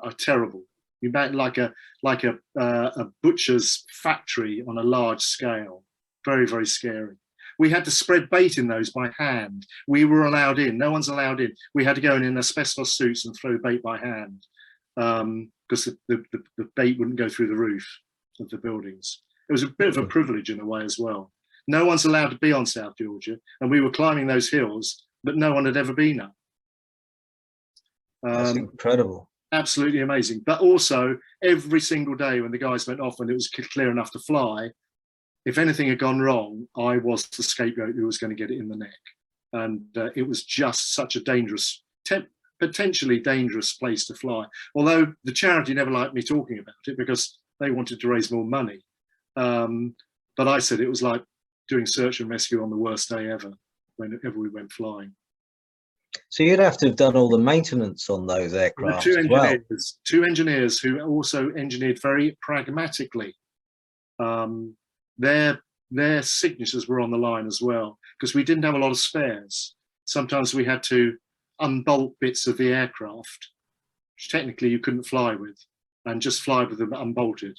are terrible. You meant like a butcher's factory on a large scale. Very, very scary. We had to spread bait in those by hand. We were allowed in. No one's allowed in. We had to go in asbestos suits and throw bait by hand because the bait wouldn't go through the roof of the buildings. It was a bit of a privilege in a way as well. No one's allowed to be on South Georgia, and we were climbing those hills, but no one had ever been up. That's incredible. Absolutely amazing. But also, every single day when the guys went off and it was clear enough to fly, if anything had gone wrong, I was the scapegoat who was going to get it in the neck. And it was just such a dangerous, potentially dangerous place to fly. Although the charity never liked me talking about it because they wanted to raise more money. But I said it was like doing search and rescue on the worst day ever, whenever we went flying. So you'd have to have done all the maintenance on those aircraft Two as well. Two engineers who also engineered very pragmatically. Their signatures were on the line as well, because we didn't have a lot of spares. Sometimes we had to unbolt bits of the aircraft, which technically you couldn't fly with, and just fly with them unbolted.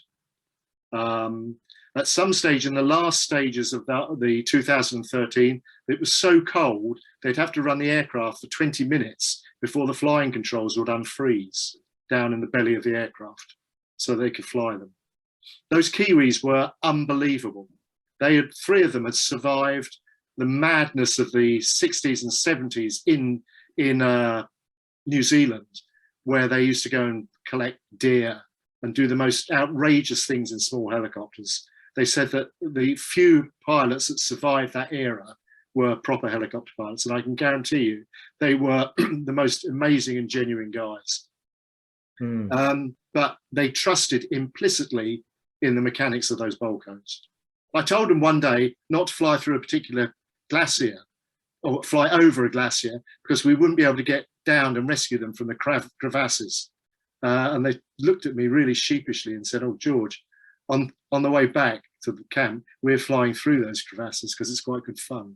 At some stage in the last stages of the 2013, it was so cold, they'd have to run the aircraft for 20 minutes before the flying controls would unfreeze down in the belly of the aircraft so they could fly them. Those Kiwis were unbelievable. Three of them had survived the madness of the 60s and 70s in New Zealand, where they used to go and collect deer and do the most outrageous things in small helicopters. They said that the few pilots that survived that era were proper helicopter pilots, and I can guarantee you they were the most amazing and genuine guys. But they trusted implicitly in the mechanics of those bulkheads. I told them one day not to fly through a particular glacier or fly over a glacier because we wouldn't be able to get down and rescue them from the crevasses. And they looked at me really sheepishly and said, "Oh, George, on the way back to the camp, we're flying through those crevasses because it's quite good fun."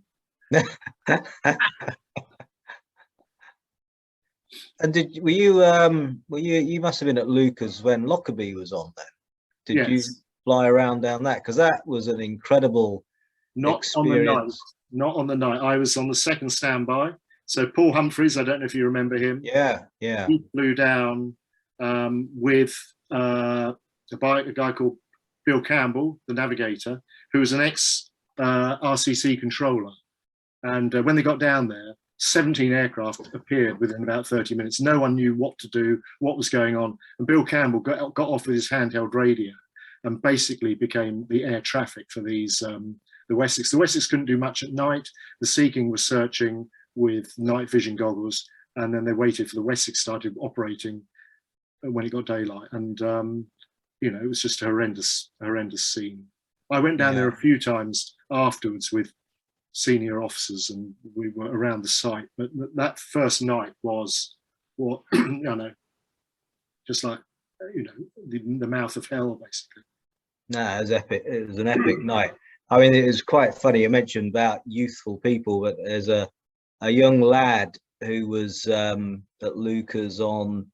And you must have been at Lucas when Lockerbie was on then? Did you fly around down that? Because that was an incredible experience. Not on the night. I was on the second standby. So Paul Humphreys, I don't know if you remember him. Yeah. He flew down with a guy called Bill Campbell, the navigator, who was an ex-RCC controller. And when they got down there, 17 aircraft appeared within about 30 minutes. No one knew what to do, what was going on. And Bill Campbell got off with his handheld radio and basically became the air traffic for these, the Wessex. The Wessex couldn't do much at night. The Sea King was searching with night vision goggles, and then they waited for the Wessex started operating when it got daylight. And, it was just a horrendous scene. I went down there a few times afterwards with senior officers, and we were around the site. But that first night was what just like the mouth of hell, basically. No, it was epic. It was an epic night. I mean, it was quite funny. You mentioned about youthful people, but there's a young lad who was at Lucas on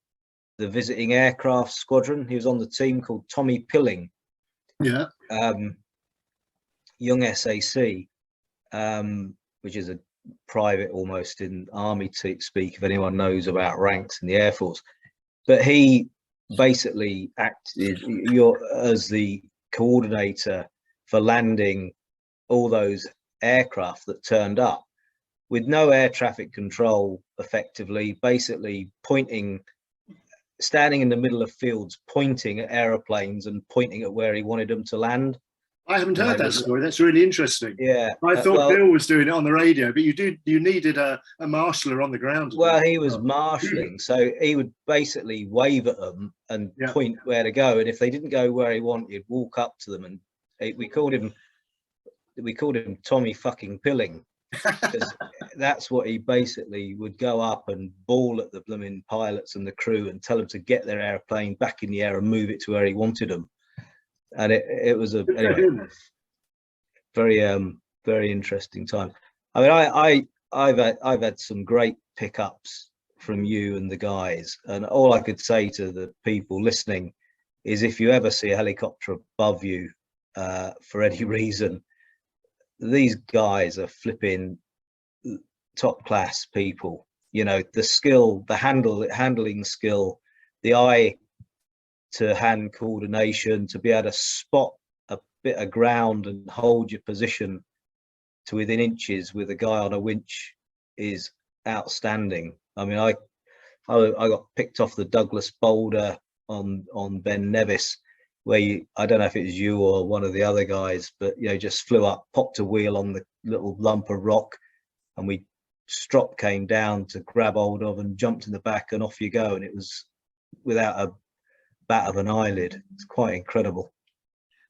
the visiting aircraft squadron. He was on the team called Tommy Pilling. Yeah. Young SAC. Which is a private almost in army speak, if anyone knows about ranks in the Air Force. But he basically acted as the coordinator for landing all those aircraft that turned up. with no air traffic control, effectively, basically standing in the middle of fields, pointing at aeroplanes and pointing at where he wanted them to land. I haven't heard that story. That's really interesting. Yeah, I thought Bill was doing it on the radio, but you needed a marshaller on the ground. Well, he was marshalling, so he would basically wave at them and point where to go, and if they didn't go where he wanted, walk up to them, and we called him Tommy fucking Pilling, because that's what he basically would go up and bawl at the blooming pilots and the crew and tell them to get their airplane back in the air and move it to where he wanted them. And it was anyway, very interesting time. I mean, I've had some great pickups from you and the guys, and all I could say to the people listening is, if you ever see a helicopter above you for any reason, these guys are flipping top class people. You know, the skill, the handling skill, the eye to hand coordination, to be able to spot a bit of ground and hold your position to within inches with a guy on a winch is outstanding. I mean, I got picked off the Douglas boulder on Ben Nevis, where I don't know if it was you or one of the other guys, but just flew up, popped a wheel on the little lump of rock, and Strop came down to grab hold of and jumped in the back, and off you go. And it was without a bat of an eyelid. It's quite incredible.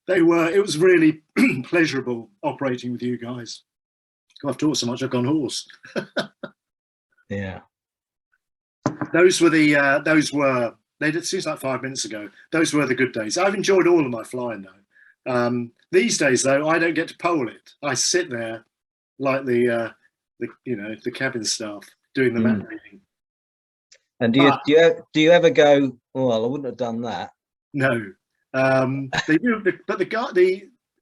It was really pleasurable operating with you guys. I've taught so much I've gone hoarse. Yeah. It seems like 5 minutes ago. Those were the good days. I've enjoyed all of my flying though. These days though, I don't get to pole it. I sit there like the cabin staff doing the map reading. And do you ever go, well, I wouldn't have done that? No. They do, but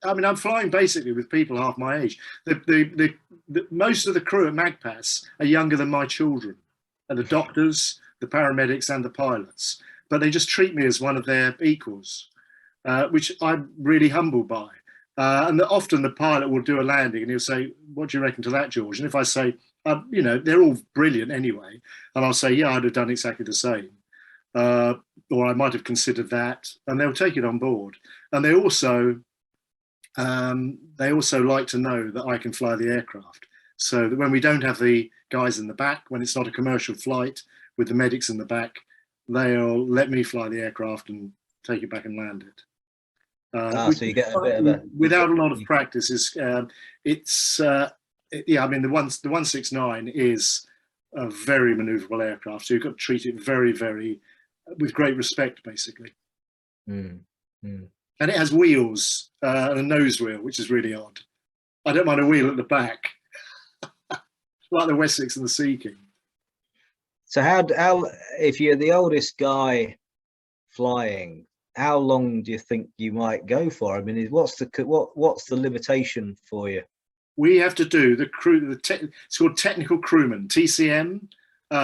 I'm flying basically with people half my age. The most of the crew at Magpass are younger than my children, and the doctors, the paramedics, and the pilots. But they just treat me as one of their equals, which I'm really humbled by. And often the pilot will do a landing, and he'll say, "What do you reckon to that, George?" And if I say, they're all brilliant anyway, and I'll say, "Yeah, I'd have done exactly the same." Or I might have considered that, and they'll take it on board. And they also like to know that I can fly the aircraft, so that when we don't have the guys in the back, when it's not a commercial flight with the medics in the back, they'll let me fly the aircraft and take it back and land it. So you get a bit of a, without a lot of practice. The 169 is a very maneuverable aircraft, so you've got to treat it very, very with great respect, basically. And it has wheels and a nose wheel, which is really odd. I don't mind a wheel at the back, like the Wessex and the Sea King. So how if you're the oldest guy flying, how long do you think you might go for? I mean, what's the limitation for you? We have to do the crew. It's called technical crewman, TCM,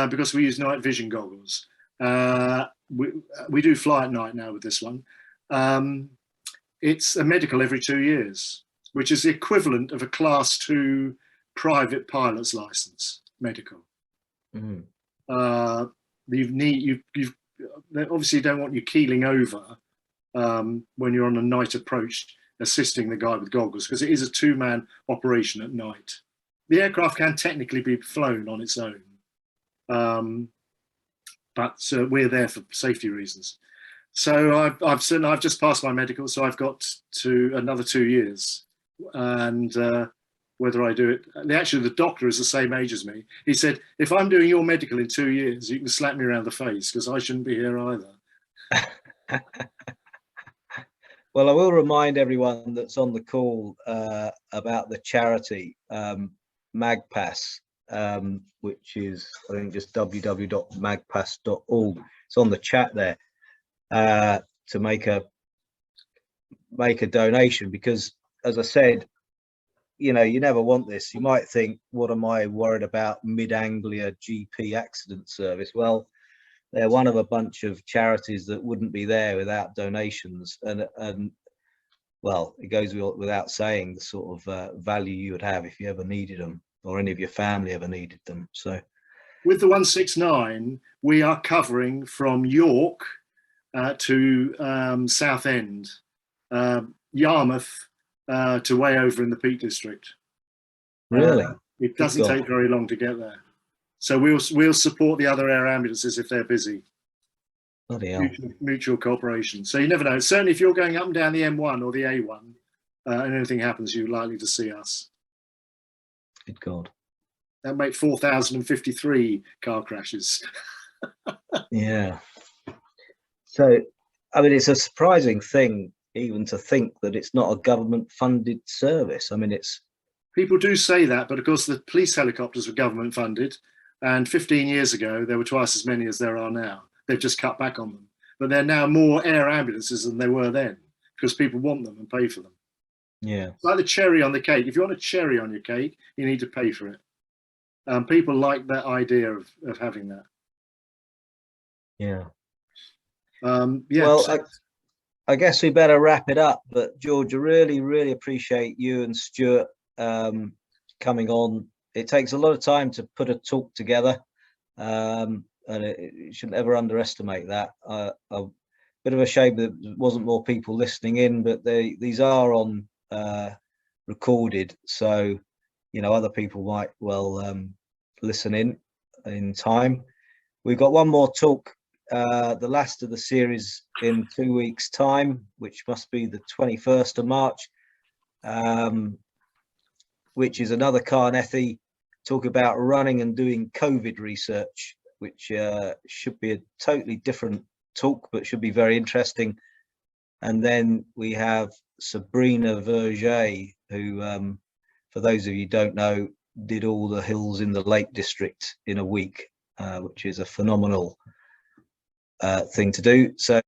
because we use night vision goggles. We do fly at night now with this one. It's a medical every 2 years, which is the equivalent of a Class 2 private pilot's license, medical. You obviously don't want you keeling over when you're on a night approach, assisting the guy with goggles, because it is a 2-man operation at night. The aircraft can technically be flown on its own, but we're there for safety reasons. So I've just passed my medical, so I've got to another 2 years, and whether I do it, actually the doctor is the same age as me. He said, if I'm doing your medical in 2 years, you can slap me around the face, because I shouldn't be here either. Well, I will remind everyone that's on the call about the charity Magpass, which is, I think, just www.magpass.org. It's on the chat there, to make a donation, because, as I said, you never want this. You might think, what am I worried about, Mid Anglia GP accident service? Well, they're one of a bunch of charities that wouldn't be there without donations, and well, it goes without saying the sort of value you would have if you ever needed them. or any of your family ever needed them. So with the 169, we are covering from York to Southend, Yarmouth to way over in the Peak District. really, it doesn't take very long to get there. So we'll support the other air ambulances if they're busy. Bloody hell. Mutual cooperation. So you never know. Certainly, if you're going up and down the M1 or the A1, and anything happens, you're likely to see us. Good God. That make 4,053 car crashes. Yeah. So, I mean, it's a surprising thing even to think that it's not a government-funded service. I mean, it's... People do say that, but of course the police helicopters were government-funded, and 15 years ago there were twice as many as there are now. They've just cut back on them. But there are now more air ambulances than there were then, because people want them and pay for them. Yeah. It's like the cherry on the cake. If you want a cherry on your cake, you need to pay for it. People like that idea of having that. Yeah. Yeah. Well, so, I guess we better wrap it up. But George, I really, really appreciate you and Stuart coming on. It takes a lot of time to put a talk together, and you shouldn't ever underestimate that. A bit of a shame that there wasn't more people listening in, but these are on recorded, so you know other people might well listen in time. We've got one more talk, the last of the series, in 2 weeks' time, which must be the 21st of March, which is another Carnethy talk about running and doing COVID research, which should be a totally different talk, but should be very interesting. And then we have Sabrina Verger, who, for those of you who don't know, did all the hills in the Lake District in a week, which is a phenomenal thing to do. So